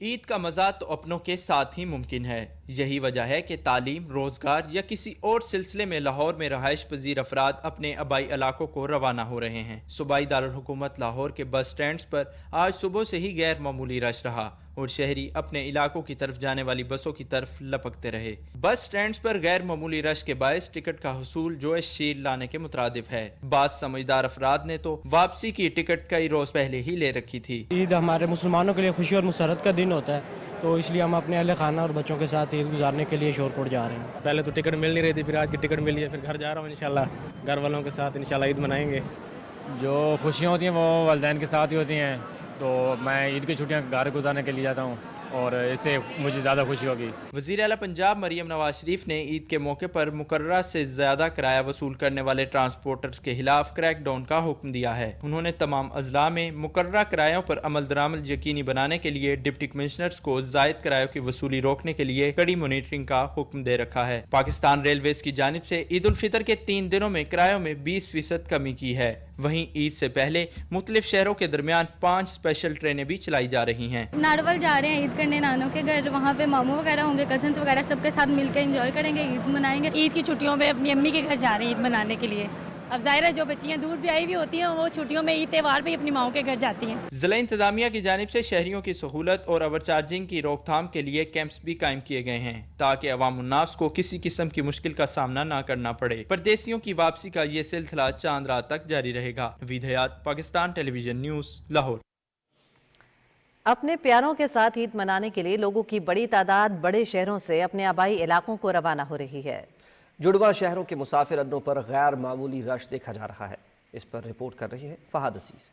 ईद का मज़ा तो अपनों के साथ ही मुमकिन है। यही वजह है कि तालीम, रोज़गार या किसी और सिलसिले में लाहौर में रहाइश पजीर अफराद अपने आबाई इलाकों को रवाना हो रहे हैं। सूबाई दारुल हुकूमत लाहौर के बस स्टैंड्स पर आज सुबह से ही गैर मामूली रश रहा और शहरी अपने इलाकों की तरफ जाने वाली बसों की तरफ लपकते रहे। बस स्टैंड्स पर गैर मामूली रश के बायस टिकट का हुसूल जोश शील लाने के मुताबिक है। बास समझदार अफराद ने तो वापसी की टिकट कई रोज पहले ही ले रखी थी। ईद हमारे मुसलमानों के लिए खुशी और मुसरत का दिन होता है, तो इसलिए हम अपने अहले खाना और बच्चों के साथ ईद गुजारने के लिए शोरकोट जा रहे हैं। पहले तो टिकट मिल नहीं रही थी, फिर आज की टिकट मिली है, फिर घर जा रहा हूँ। इंशाल्लाह घर वालों के साथ इंशाल्लाह ईद मनाएंगे। जो खुशियाँ होती हैं वो वालिदैन के साथ ही होती हैं, तो मैं ईद की छुट्टियाँ घर गुजारने के लिए जाता हूँ और इससे मुझे ज़्यादा खुशी होगी। वज़ीर आला पंजाब मरियम नवाज शरीफ ने ईद के मौके पर मुकर्रर से ज़्यादा किराया वसूल करने वाले ट्रांसपोर्टर्स के खिलाफ क्रैक डाउन का हुक्म दिया है। उन्होंने तमाम अजला में मुकर्रर किरायों पर अमल दरामद यकीनी बनाने के लिए डिप्टी कमिश्नर्स को जायद किरायों की वसूली रोकने के लिए कड़ी मॉनिटरिंग का हुक्म दे रखा है। पाकिस्तान रेलवेज की जानिब से ईद उल फितर के 3 दिनों में किरायों में 20% कमी की है। वहीं ईद से पहले मुख्तलिफ शहरों के दरमियान 5 स्पेशल ट्रेनें भी चलाई जा रही हैं। नारवल जा रहे हैं ईद करने नानों के घर, वहाँ पे मामू वगैरह होंगे, कजन्स वगैरह सबके साथ मिलकर एंजॉय करेंगे, ईद मनाएंगे। ईद की छुट्टियों में अपनी अम्मी के घर जा रहे हैं ईद मनाने के लिए। अब ज़ाहिर है जो बच्चियाँ दूर भी आई हुई होती हैं वो छुट्टियों में ईद त्यौहार पे अपनी माओं के घर जाती हैं। ज़िला इंतजामिया की जानिब से शहरियों की सहूलत और ओवर चार्जिंग की रोकथाम के लिए कैंप्स भी कायम किए गए हैं ताकि अवामुन्नास को किसी किस्म की मुश्किल का सामना न करना पड़े। परदेसियों की वापसी का ये सिलसिला चांद रात तक जारी रहेगा। नवीद हयात, पाकिस्तान टेलीविजन न्यूज़, लाहौर। अपने प्यारों के साथ ईद मनाने के लिए लोगों की बड़ी तादाद बड़े शहरों से अपने आबाई इलाकों को रवाना हो रही है। जुड़वा शहरों के मुसाफिर अड्डों पर गैर मामूली रश देखा जा रहा है। इस पर रिपोर्ट कर रही है फहाद अजीज।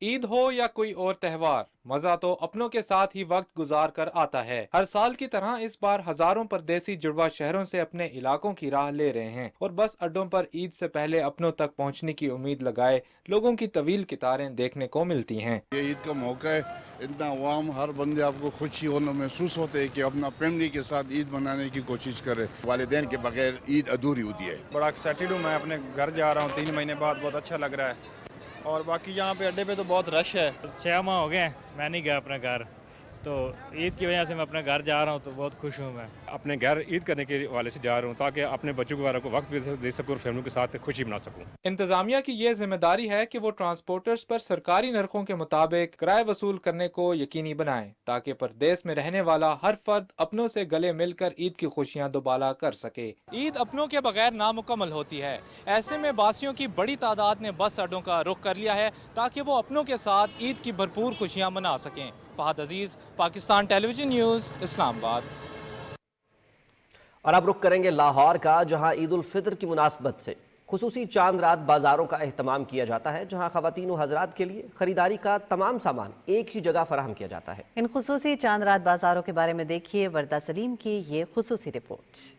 ईद हो या कोई और त्यौहार, मजा तो अपनों के साथ ही वक्त गुजार कर आता है। हर साल की तरह इस बार हजारों परदेसी जुड़वा शहरों से अपने इलाकों की राह ले रहे हैं और बस अड्डों पर ईद से पहले अपनों तक पहुंचने की उम्मीद लगाए लोगों की तवील कतारें देखने को मिलती हैं। ये ईद का मौका है, इतना अवाम हर बंदे आपको खुशी होना महसूस होते है कि अपना फैमिली के साथ ईद मनाने की कोशिश करे। वालिदैन के बगैर ईद अधूरी होती है। बड़ा एक्साइटेड हूँ, मैं अपने घर जा रहा हूँ 3 महीने बाद, बहुत अच्छा लग रहा है। और बाकी यहाँ पे अड्डे पे तो बहुत रश है। 6 माह हो गए मैं नहीं गया अपने घर, तो ईद की वजह से मैं अपने घर जा रहा हूँ तो बहुत खुश हूँ। मैं अपने घर ईद करने के वाले से जा रहा हूँ ताकि अपने बच्चों वगैरह को वक्त भी दे सकूँ और फैमिली के साथ खुशी मना सकूँ। इंतजामिया की ये जिम्मेदारी है कि वो ट्रांसपोर्टर्स पर सरकारी नरखों के मुताबिक किराए वसूल करने को यकीनी बनाएं ताकि परदेश में रहने वाला हर फर्द अपनों से गले मिलकर ईद की खुशियाँ दोबाला कर सके। ईद अपनों के बगैर नामुकम्मल होती है, ऐसे में बासियों की बड़ी तादाद ने बस अड्डों का रुख कर लिया है ताकि वो अपनों के साथ ईद की भरपूर खुशियाँ मना सकें। फहद अजीज, पाकिस्तान टेलीविजन न्यूज़, इस्लामाबाद। और अब रुख करेंगे लाहौर का, जहां ईद उल फितर की मुनासबत से खुसूसी चांद रात बाजारों का एहतमाम किया जाता है, जहां खवातीन व हजरात के लिए खरीदारी का तमाम सामान एक ही जगह फराहम किया जाता है। इन खुसूसी चांद रात बाजारों के बारे में देखिए वर्दा सलीम की ये खुसूसी रिपोर्ट।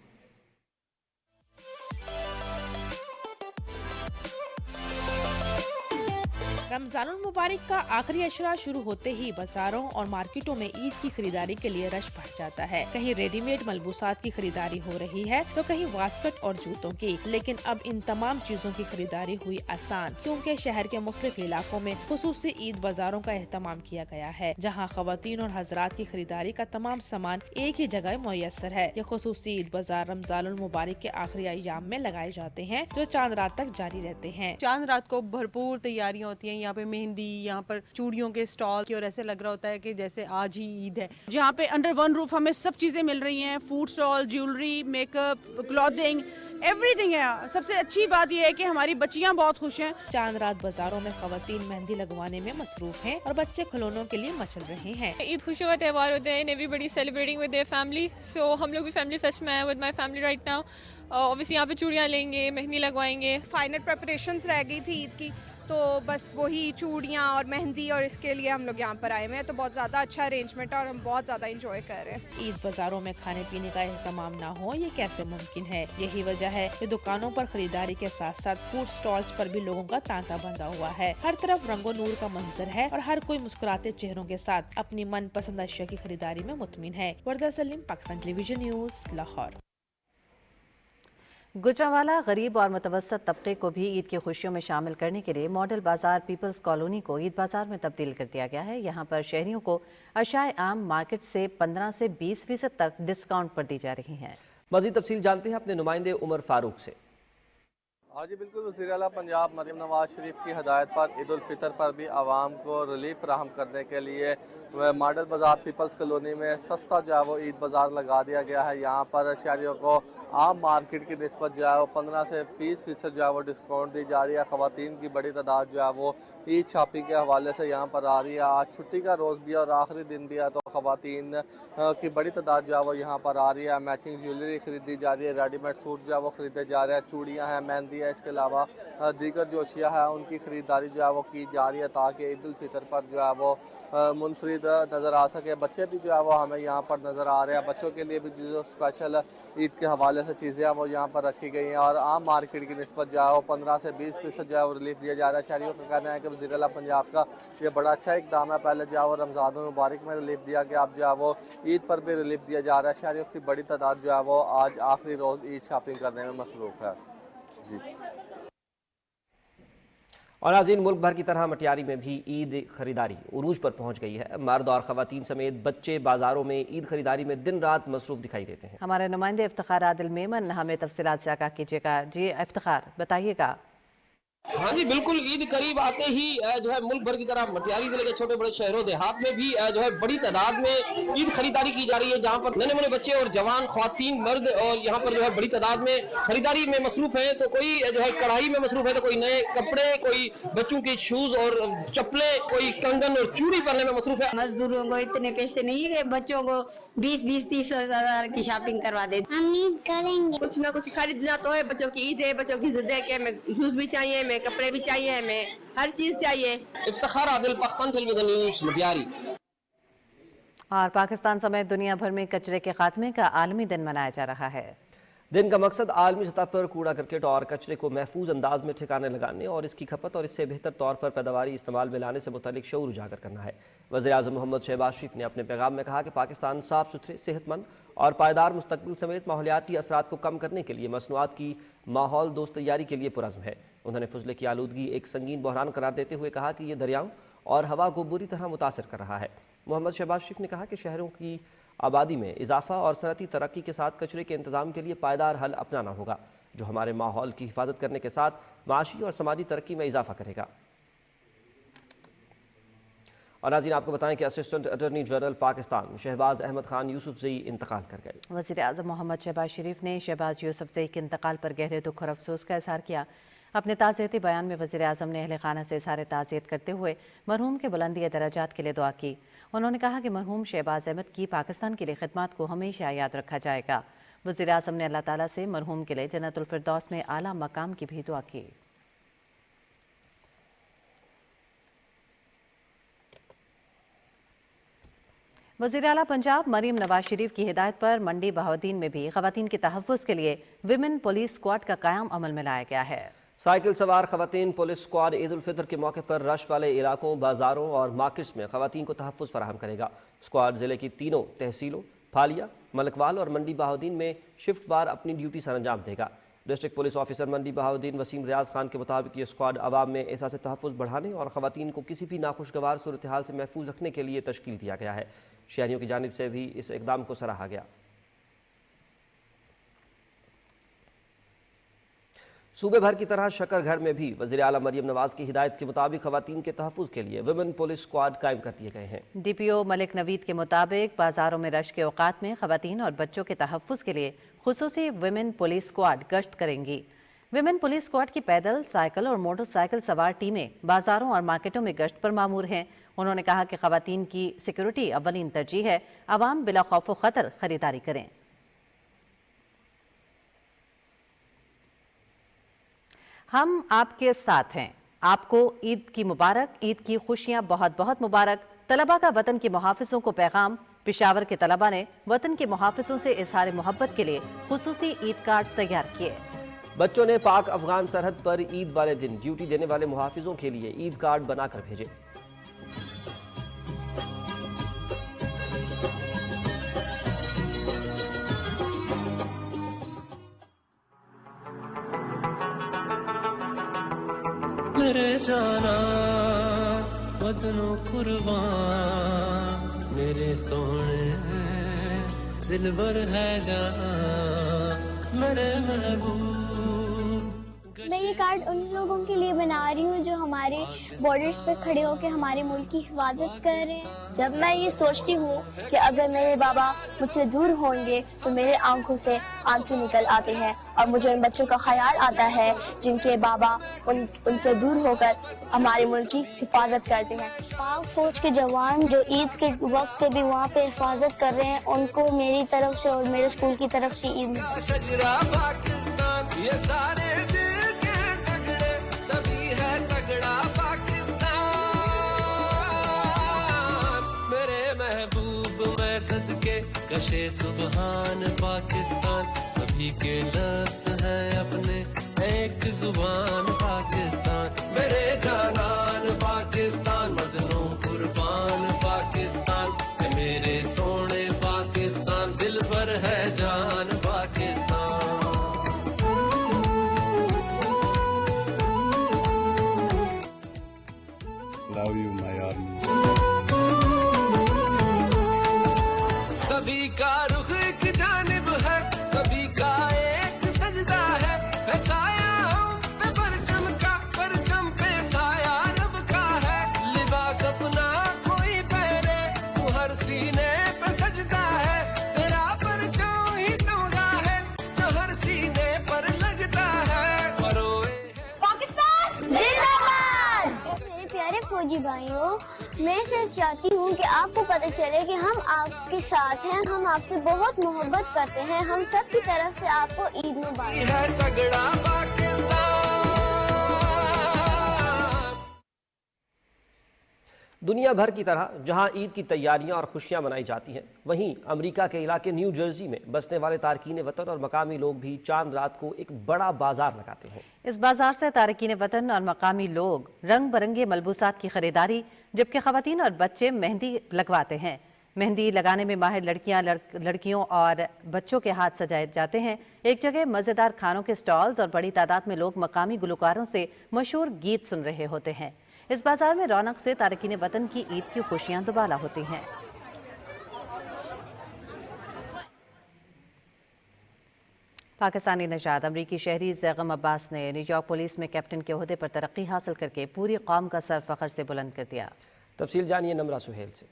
रमजानुल मुबारक का आखिरी अशरा शुरू होते ही बाजारों और मार्केटों में ईद की खरीदारी के लिए रश बढ़ जाता है। कहीं रेडीमेड मलबूसात की खरीदारी हो रही है तो कहीं वास्कट और जूतों की। लेकिन अब इन तमाम चीजों की खरीदारी हुई आसान, क्योंकि शहर के मुख्तलिफ इलाकों में खुसूसी ईद बाजारों का एहतमाम किया गया है, जहाँ खवातीन और हजरात की खरीदारी का तमाम सामान एक ही जगह मुयस्सर है। ये खुसूसी ईद बाजार रमजानुल मुबारक के आखिरी अय्याम में लगाए जाते हैं, जो चांद रात तक जारी रहते हैं। चांद रात को भरपूर तैयारियां होती हैं। यहाँ पे मेहंदी, यहाँ पर चूड़ियों के स्टॉल की, और ऐसे लग रहा होता है कि जैसे आज ही ईद है। यहाँ पे अंडर वन रूफ हमें सब चीजें मिल रही हैं, food stall, jewellery, makeup, clothing, everything है। सबसे अच्छी बात यह है कि हमारी बच्चियाँ बहुत खुश हैं। चांद रात बाजारों में खवातीन मेहंदी लगवाने में मसरूफ हैं और बच्चे खिलौनों के लिए मचल रहे हैं। ईद खुशियों का त्यौहार होता है, everybody celebrating with their family. So हम लोग भी फैमिली फेस्ट में हैं with my family right now. Obviously यहाँ पे चूड़ियाँ लेंगे, मेहंदी लगवाएंगे। फाइनल प्रेपरेशंस रह गई थी ईद की, तो बस वही चूड़ियाँ और मेहंदी, और इसके लिए हम लोग यहाँ पर आए हुए हैं। तो बहुत ज़्यादा अच्छा अरेंजमेंट है और हम बहुत ज़्यादा इंजॉय कर रहे हैं। ईद बाजारों में खाने पीने का एहतमाम ना हो, ये कैसे मुमकिन है? यही वजह है कि दुकानों पर खरीदारी के साथ साथ फूड स्टॉल्स पर भी लोगों का तांता बंधा हुआ है। हर तरफ रंगो नूर का मंजर है और हर कोई मुस्कुराते चेहरों के साथ अपनी मनपसंद अशिया की खरीदारी में मुतमिन है। वर्दा सलीम, पाकिस्तान टेलीविजन न्यूज़, लाहौर। गुजरांवाला गरीब और मुतवस्सत तबके को भी ईद की खुशियों में शामिल करने के लिए मॉडल बाजार पीपल्स कॉलोनी को ईद बाजार में तब्दील कर दिया गया है। यहाँ पर शहरियों को अशाए आम मार्केट से 15 से 20% तक डिस्काउंट पर दी जा रही हैं। मज़ीद तफसील जानते हैं अपने नुमाइंदे उमर फारूक से। हाँ जी बिल्कुल, वज़ीर आला पंजाब मरीम नवाज शरीफ की हदायत पर ईद उल फितर पर भी आवाम को रिलीफ फराहम करने के लिए मॉडल बाज़ार पीपल्स कॉलोनी में सस्ता जो है वो ईद बाज़ार लगा दिया गया है। यहाँ पर शहरियों को आम मार्केट की निस्बत जो है वो 15 से 20% जो है वो डिस्काउंट दी जा रही है। ख़वातीन की बड़ी तादाद जो है वो ईद शॉपिंग के हवाले से यहाँ पर आ रही है। आज छुट्टी का रोज़ भी है और आखिरी दिन भी है, तो ख़वातीन की बड़ी तादाद जो है वो यहाँ पर आ रही है। मैचिंग ज्वेलरी खरीदी जा रही है, रेडीमेड सूट जो है वो ख़रीदे जा रहे हैं, चूड़ियाँ हैं, मेहंदी है, इसके अलावा दीगर जो अशिया है उनकी ख़रीदारी जो है वो की जा रही है ताकि ईद उल फितर पर जो है वो मुनफरिद नज़र आ सके। बच्चे भी जो है वो हमें यहाँ पर नज़र आ रहे हैं। बच्चों के लिए भी जो स्पेशल ईद के हवाले से चीज़ें हैं वो यहाँ पर रखी गई हैं और आम मार्केट की निस्बत जो है वो 15 से 20% जो है वो रिलीफ दिया जा रहा है। शहरियों का कहना है कि वज़ीर आला पंजाब का ये बड़ा अच्छा इक़दाम है। पहले जो है वो रमज़ान मुबारक में रिलीफ दिया गया, अब जो है वो ईद पर भी रिलीफ दिया जा रहा है। शहरियों की बड़ी तादाद जो है वो आज आखिरी रोज़ ईद शॉपिंग करने में मसरूफ़ है। और नाज़रीन, मुल्क भर की तरह मटियारी में भी ईद खरीदारी उरूज पर पहुंच गई है। मर्द और ख़वातीन समेत बच्चे बाजारों में ईद खरीदारी में दिन रात मसरूफ दिखाई देते हैं। हमारे नुमाइंदे इफ्तिखार आदिल मेमन हमें तफसीलात से आगाह कीजिएगा। जी इफ्तिखार, बताइएगा। हाँ जी बिल्कुल, ईद करीब आते ही जो है मुल्क भर की तरह मटियारी जिले के छोटे बड़े शहरों देहात में भी जो है बड़ी तादाद में ईद खरीदारी की जा रही है, जहाँ पर नन्हे मुन्ने बच्चे और जवान ख्वातीन मर्द और यहाँ पर जो है बड़ी तादाद में खरीदारी में मसरूफ है। तो कोई जो है कढ़ाई में मसरूफ है, तो कोई नए कपड़े, कोई बच्चों के शूज और चप्पलें, कोई कंगन और चूड़ी पहनने में मसरूफ है। मजदूरों को इतने पैसे नहीं है, बच्चों को 20-30 हज़ार की शॉपिंग करवा दे। हम ईद करेंगे, कुछ ना कुछ खरीदना तो है। बच्चों की ईद है, बच्चों की जिद है कि हमें शूज भी चाहिए, हमें कपड़े भी चाहिए, हमें हर चीज चाहिए। Iftikhar Adil, Pakistan television news, Matiari. और पाकिस्तान समेत दुनिया भर में कचरे के खात्मे का आलमी दिन मनाया जा रहा है। दिन का मकसद आलमी सतह पर कूड़ा करकट और कचरे को महफूज अंदाज में ठिकाने लगाने और इसकी खपत और इससे बेहतर तौर पर पैदावारी इस्तेमाल में लाने से मुतालिक शऊर उजागर करना है। वज़ीर-ए-आज़म मोहम्मद शहबाज शरीफ ने अपने पैगाम में कहा कि पाकिस्तान साफ सुथरे, सेहतमंद और पायदार मुस्तकबिल समेत माहौलियाती असरात को कम करने के लिए मसनूआत की माहौल दोस्त तैयारी के लिए पुरज़्म है। उन्होंने फजले की आलूदगी एक संगीन बहरान करार देते हुए कहा कि ये दरियाओं और हवा को बुरी तरह मुतासर कर रहा है। मोहम्मद शहबाज शरीफ ने कहा कि शहरों की आबादी में इजाफा और सनती तरक्की के साथ कचरे के इंतज़ाम के लिए पायदार हल अपनाना होगा, जो हमारे माहौल की हिफाजत करने के साथ माशी और समाजी तरक्की में इजाफा करेगा। और नाज़रीन, आपको बताएं कि assistant attorney general Pakistan Shahbaz Ahmad Khan Yousafzai इंतकाल कर गए। वज़ीर-ए-आज़म मोहम्मद शहबाज शरीफ ने शहबाज यूसुफजई के इंतकाल पर गहरे दुख और अफसोस का इज़हार किया। अपने ताज़ियती बयान में वज़ीर-ए-आज़म ने अहले खाना से इज़हार ताज़ियत करते हुए मरहूम के बुलंदी दराजात के लिए दुआ की। उन्होंने कहा कि मरहूम शहबाज अहमद की पाकिस्तान के लिए खिदमत को हमेशा याद रखा जाएगा। वज़ीर-ए-आज़म ने अल्लाह ताला से मरहूम के लिए जन्नतुल फिरदौस में आला मकाम की भी दुआ की। वज़ीर आला पंजाब मरीम नवाज शरीफ की हिदायत पर मंडी बहाउद्दीन में भी ख़वातीन के तहफ़्फ़ुज़ के लिए विमेन पुलिस स्क्वाड का क़याम अमल में लाया गया है। साइकिल सवार ख़वातीन पुलिस स्क्वाड ईद उल फितर के मौके पर रश वाले इलाकों, बाजारों और मार्केट्स में ख़वातीन को तहफ़्फ़ुज़ फराहम करेगा। स्क्वाड ज़िले की तीनों तहसीलों फालिया, मलकवाल और मंडी बहाउद्दीन में शिफ्ट वार अपनी ड्यूटी सर अंजाम देगा। डिस्ट्रिक्ट पुलिस ऑफिसर मंडी बहाउद्दीन वसीम रियाज खान के मुताबिक ये स्क्वाड आवाम में एहसास तहफ़्फ़ुज़ बढ़ाने और ख़वातीन को किसी भी नाखुशगवार सूरत हाल से महफूज रखने के लिए तश्कील दिया गया है। शहरियों की जानिब से भी इस इक़दाम को सराहा गया। सूबे भर की तरह शकरगढ़ में भी वज़ीर आला मरियम नवाज की हिदायत के मुताबिक ख़वातीन के तहफ़्फ़ुज़ के लिए विमेन पुलिस स्क्वाड कायम कर दिए गए हैं। DPO मलिक नवीद के मुताबिक बाजारों में रश के औकात में ख़वातीन और बच्चों के तहफ़्फ़ुज़ के लिए खुसूसी विमेन पुलिस स्क्वाड गश्त करेंगी। विमेन पुलिस स्क्वाड की पैदल, साइकिल और मोटरसाइकिल सवार टीमें बाजारों और मार्केटों में गश्त पर मामूर हैं। उन्होंने कहा कि ख़वातीन की सिक्योरिटी अव्वलीन तरजीह है, आवाम बिला खौफ व ख़तर खरीदारी करें। हम आपके साथ हैं। आपको ईद की मुबारक, ईद की खुशियां बहुत बहुत मुबारक। तलबा का वतन के मुहाफिजों को पैगाम। पेशावर के तलबा ने वतन के मुहाफिजों से इज़हार मोहब्बत के लिए खुसूसी ईद कार्ड्स तैयार किए। बच्चों ने पाक अफगान सरहद पर ईद वाले दिन ड्यूटी देने वाले मुहाफिजों के लिए ईद कार्ड बनाकर भेजे। मेरे जाना वतनो कुर्बान, मेरे सोने दिल भर है जान, मेरे महबूब। मैं ये कार्ड उन लोगों के लिए बना रही हूँ जो हमारे बॉर्डर्स पर खड़े होकर हमारे मुल्क की हिफाजत कर रहे हैं। जब मैं ये सोचती हूँ कि अगर मेरे बाबा मुझसे दूर होंगे तो मेरे आंखों से आंसू निकल आते हैं और मुझे उन बच्चों का ख्याल आता है जिनके बाबा उनसे दूर होकर हमारे मुल्क की हिफाजत करते हैं। पाक फौज के जवान जो ईद के वक्त पे भी वहाँ पे हिफाजत कर रहे हैं, उनको मेरी तरफ से और मेरे स्कूल की तरफ से ईद। सदके कशे सुबहान पाकिस्तान, सभी के लफ्ज़ हैं अपने एक जुबान पाकिस्तान। मेरे जानान पाकिस्तान, मदनों कुर्बान पाकिस्तान, मेरे सोने पाकिस्तान, दिल पर है जान पाकिस्तान। रुख एक जानिब है, सभी का एक सजदा है साया हम पे परचम का, परचम पे साया रब का है, लिबास अपना कोई पहने, तू हर सीने पे सजदा है, तेरा परचम ही तमगा है जो हर सीने पर लगता है। परोए पाकिस्तान जिंदाबाद। मेरे प्यारे फौजी भाइयों, मैं सिर्फ चाहती हूँ कि आपको पता चले कि हम आपके साथ हैं, हम आपसे बहुत मोहब्बत करते हैं, हम सब की तरफ से आपको ईद मुबारक। है तगड़ा पाकिस्तान। दुनिया भर की तरह जहां ईद की तैयारियां और खुशियां मनाई जाती हैं, वहीं अमेरिका के इलाके न्यू जर्सी में बसने वाले तारकीन वतन और मकामी लोग भी चांद रात को एक बड़ा बाजार लगाते हैं। इस बाजार से तारकीन वतन और मकामी लोग रंग बिरंगे मलबूसात की खरीदारी, जबकि खवातीन और बच्चे मेहंदी लगवाते हैं। मेहंदी लगाने में माहिर लड़कियों और बच्चों के हाथ सजाए जाते हैं। एक जगह मज़ेदार खानों के स्टॉल्स और बड़ी तादाद में लोग मकामी गुलकारों से मशहूर गीत सुन रहे होते हैं। इस बाजार में रौनक से तारकीन वतन की ईद की खुशियां दुबाला होती हैं। पाकिस्तानी नजाद अमरीकी शहरी ज़ैगम अब्बास ने न्यूयॉर्क पुलिस में कैप्टन के ओहदे पर तरक्की हासिल करके पूरी कौम का सर फख्र से बुलंद कर दिया। तफसील जानिए नमरा सुहेल से।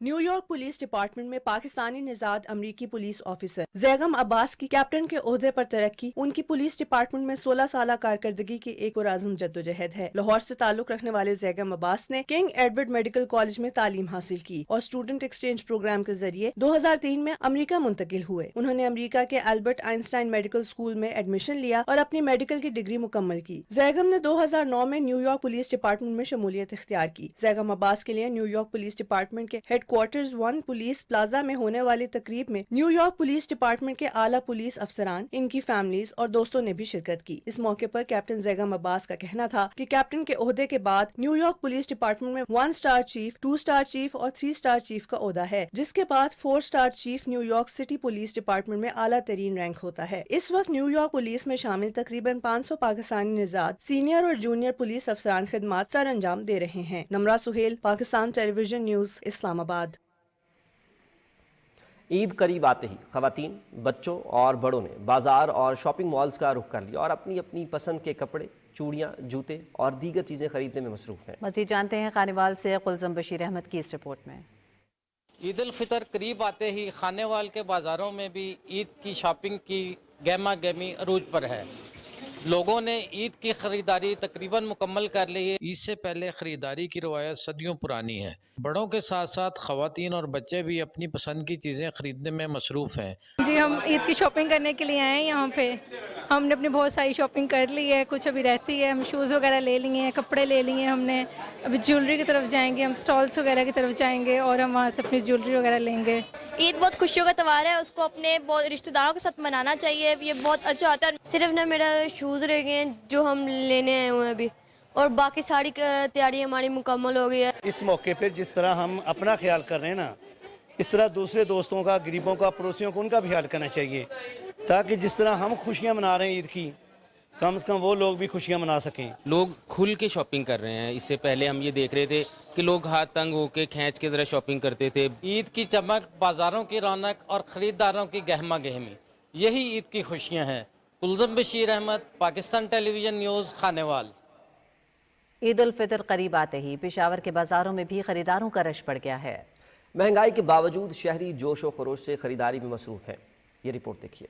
न्यूयॉर्क पुलिस डिपार्टमेंट में पाकिस्तानी निजाद अमरीकी पुलिस ऑफिसर ज़ैगम अब्बास की कैप्टन के ओहदे पर तरक्की उनकी पुलिस डिपार्टमेंट में 16 साल कारकर्दगी की एक और आज़म जद्दोजहद है। लाहौर से ताल्लुक रखने वाले ज़ैगम अब्बास ने किंग एडवर्ड मेडिकल कॉलेज में तालीम हासिल की और स्टूडेंट एक्सचेंज प्रोग्राम के जरिए 2003 में अमरीका मुंतकिल हुए। उन्होंने अमरीका के एल्बर्ट आइंस्टाइन मेडिकल स्कूल में एडमिशन लिया और अपनी मेडिकल की डिग्री मुकम्मल की। ज़ैगम ने 2009 में न्यूयॉर्क पुलिस डिपार्टमेंट में शमूलियत इख्तियार की। ज़ैगम अब्बास के लिए न्यूयॉर्क पुलिस डिपार्टमेंट के हेडक्वार्टर्स 1 पुलिस प्लाजा में होने वाली तकरीब में न्यूयॉर्क पुलिस डिपार्टमेंट के आला पुलिस अफसरान, इनकी फैमिलीज और दोस्तों ने भी शिरकत की। इस मौके पर कैप्टन ज़ैगम अब्बास का कहना था कि कैप्टन के ओहदे के बाद न्यूयॉर्क पुलिस डिपार्टमेंट में 1 स्टार चीफ, 2 स्टार चीफ और 3 स्टार चीफ का ओहदा है, जिसके बाद 4 star chief New York city police department में आला तरीन रैंक होता है। इस वक्त न्यूयॉर्क पुलिस में शामिल तकरीबन 500 पाकिस्तानी निजाद सीनियर और जूनियर पुलिस अफसरान खिदमात सर अंजाम दे रहे हैं। Namra Suhail, Pakistan television news, Islamabad. ईद करीब आते ही खवातीन, बच्चों और बड़ों ने बाजार और शॉपिंग मॉल्स का रुख कर लिया और अपनी अपनी पसंद के कपड़े, चूड़ियाँ, जूते और दीगर चीज़ें खरीदने में मसरूफ़ हैं। मज़ीद जानते हैं खानेवाल से कुलज़म बशीर अहमद की इस रिपोर्ट में। ईद उल फितर करीब आते ही खानेवाल के बाज़ारों में भी ईद की शॉपिंग की गहमा गहमी अरूज पर है। लोगों ने ईद की खरीदारी तकरीबन मुकम्मल कर ली है। ईद से पहले खरीदारी की रवायत सदियों पुरानी है। बड़ों के साथ साथ खवातीन और बच्चे भी अपनी पसंद की चीज़ें खरीदने में मसरूफ़ हैं। जी, हम ईद की शॉपिंग करने के लिए आए हैं यहाँ पे। हमने अपनी बहुत सारी शॉपिंग कर ली है, कुछ अभी रहती है। हम शूज़ वगैरह ले लिए हैं, कपड़े ले लिए हैं हमने। अभी ज्वेलरी की तरफ जाएंगे, हम स्टॉल्स वगैरह की तरफ जाएंगे और हम वहाँ से अपनी ज्वेलरी वगैरह लेंगे। ईद बहुत खुशियों का त्यौहार है, उसको अपने बहुत रिश्तेदारों के साथ मनाना चाहिए। ये बहुत अच्छा होता है। सिर्फ ना मेरा शूज़ रह गए हैं जो हम लेने आए हुए हैं अभी, और बाकी सारी तैयारी हमारी मुकम्मल हो गई है। इस मौके पर जिस तरह हम अपना ख्याल कर रहे हैं ना, इस तरह दूसरे दोस्तों का, गरीबों का, पड़ोसियों को उनका भी ख्याल करना चाहिए, ताकि जिस तरह हम खुशियाँ मना रहे हैं ईद की, कम से कम वो लोग भी खुशियाँ मना सकें। लोग खुल के शॉपिंग कर रहे हैं। इससे पहले हम ये देख रहे थे कि लोग हाथ तंग होके खींच के ज़रा शॉपिंग करते थे। ईद की चमक, बाज़ारों की रौनक और ख़रीदारों की गहमा गहमी, यही ईद की खुशियाँ हैं। कुलज़म बशीर अहमद, पाकिस्तान टेलीविज़न न्यूज़, खानेवाल। ईद उल फितर करीब आते ही पेशावर के बाज़ारों में भी खरीदारों का रश बढ़ गया है। महंगाई के बावजूद शहरी जोश व खरोश से खरीदारी में मसरूफ़ हैं। ये रिपोर्ट देखिए।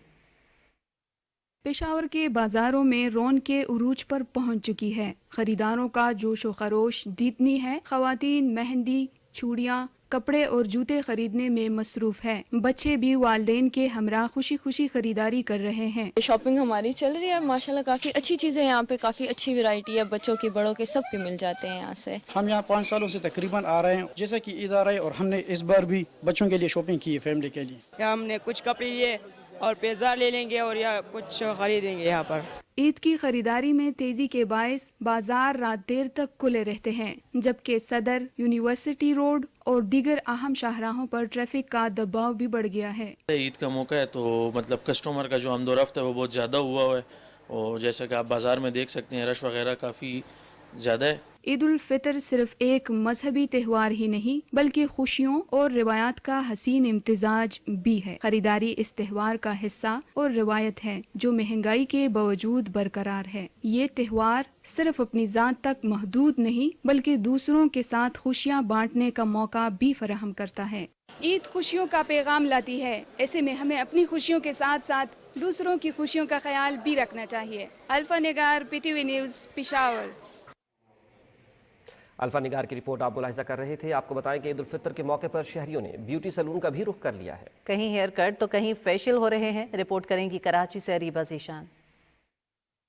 पेशावर के बाज़ारों में रौनक उरूज पर पहुंच चुकी है। खरीदारों का जोश व खरोश दीदनी है। ख़वातीन मेहंदी, चूड़ियाँ, कपड़े और जूते खरीदने में मसरूफ़ है। बच्चे भी वालिदैन के हमरा खुशी खुशी खरीदारी कर रहे हैं। शॉपिंग हमारी चल रही है माशाल्लाह। काफ़ी अच्छी चीज़ें यहाँ पे, काफ़ी अच्छी वैरायटी है, बच्चों की, बड़ों के, सब के मिल जाते हैं यहाँ से। हम यहाँ 5 सालों से तकरीबन आ रहे हैं। जैसे कि ईद आ रही है और हमने इस बार भी बच्चों के लिए शॉपिंग की है, फैमिली के लिए। यहाँ हमने कुछ कपड़े लिए और पेजार ले लेंगे और या कुछ खरीदेंगे यहाँ पर। ईद की खरीदारी में तेजी के बायस बाजार रात देर तक खुले रहते हैं, जबकि सदर, यूनिवर्सिटी रोड और दीगर अहम शाहराहों पर ट्रैफिक का दबाव भी बढ़ गया है। ईद का मौका है तो मतलब कस्टमर का जो आमदोरफ्त है वो बहुत ज़्यादा हुआ है, और जैसा कि आप बाज़ार में देख सकते हैं रश वगैरह काफ़ी ज़्यादा है। ईद उल फितर सिर्फ एक मजहबी त्यौहार ही नहीं बल्कि खुशियों और रिवायात का हसीन इम्तिजाज भी है। खरीदारी इस त्यौहार का हिस्सा और रिवायत है जो महंगाई के बावजूद बरकरार है। ये त्यौहार सिर्फ अपनी जात तक महदूद नहीं बल्कि दूसरों के साथ खुशियाँ बांटने का मौका भी फराहम करता है। ईद खुशियों का पैगाम लाती है, ऐसे में हमें अपनी खुशियों के साथ साथ दूसरों की खुशियों का ख्याल भी रखना चाहिए। अल्फा निगार, PTV न्यूज़, पेशावर। अल्फा निगार की रिपोर्ट आप मुलाहिजा कर रहे थे। आपको बताएं कि ईद उल फितर के मौके पर शहरियों ने ब्यूटी सैलून का भी रुख कर लिया है। कहीं हेयर कट तो कहीं फेशियल हो रहे हैं। रिपोर्ट करेंगी कराची से अरीबा ज़ीशान।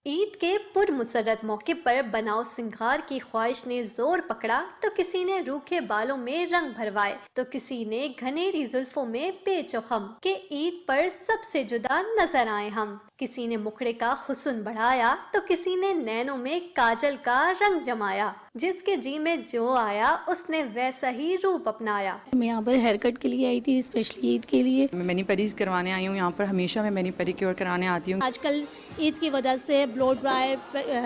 ईद के पुरमुसरत मौके पर बनाओ सिंगार की ख्वाहिश ने जोर पकड़ा तो किसी ने रूखे बालों में रंग भरवाए तो किसी ने घनेरी जुल्फों में पेचोखम के ईद पर सबसे जुदा नजर आए हम। किसी ने मुखड़े का हुस्न बढ़ाया तो किसी ने नैनों में काजल का रंग जमाया। जिसके जी में जो आया उसने वैसा ही रूप अपनाया। मैं यहाँ पर हेयर कट के लिए आई थी, स्पेशली ईद के लिए। मैं मैनी पेरीज करवाने आई हूँ। यहाँ पर हमेशा मैं मैनी पेरीक्योर कराने आती हूँ। आजकल ईद की वजह से ब्लो ड्राई,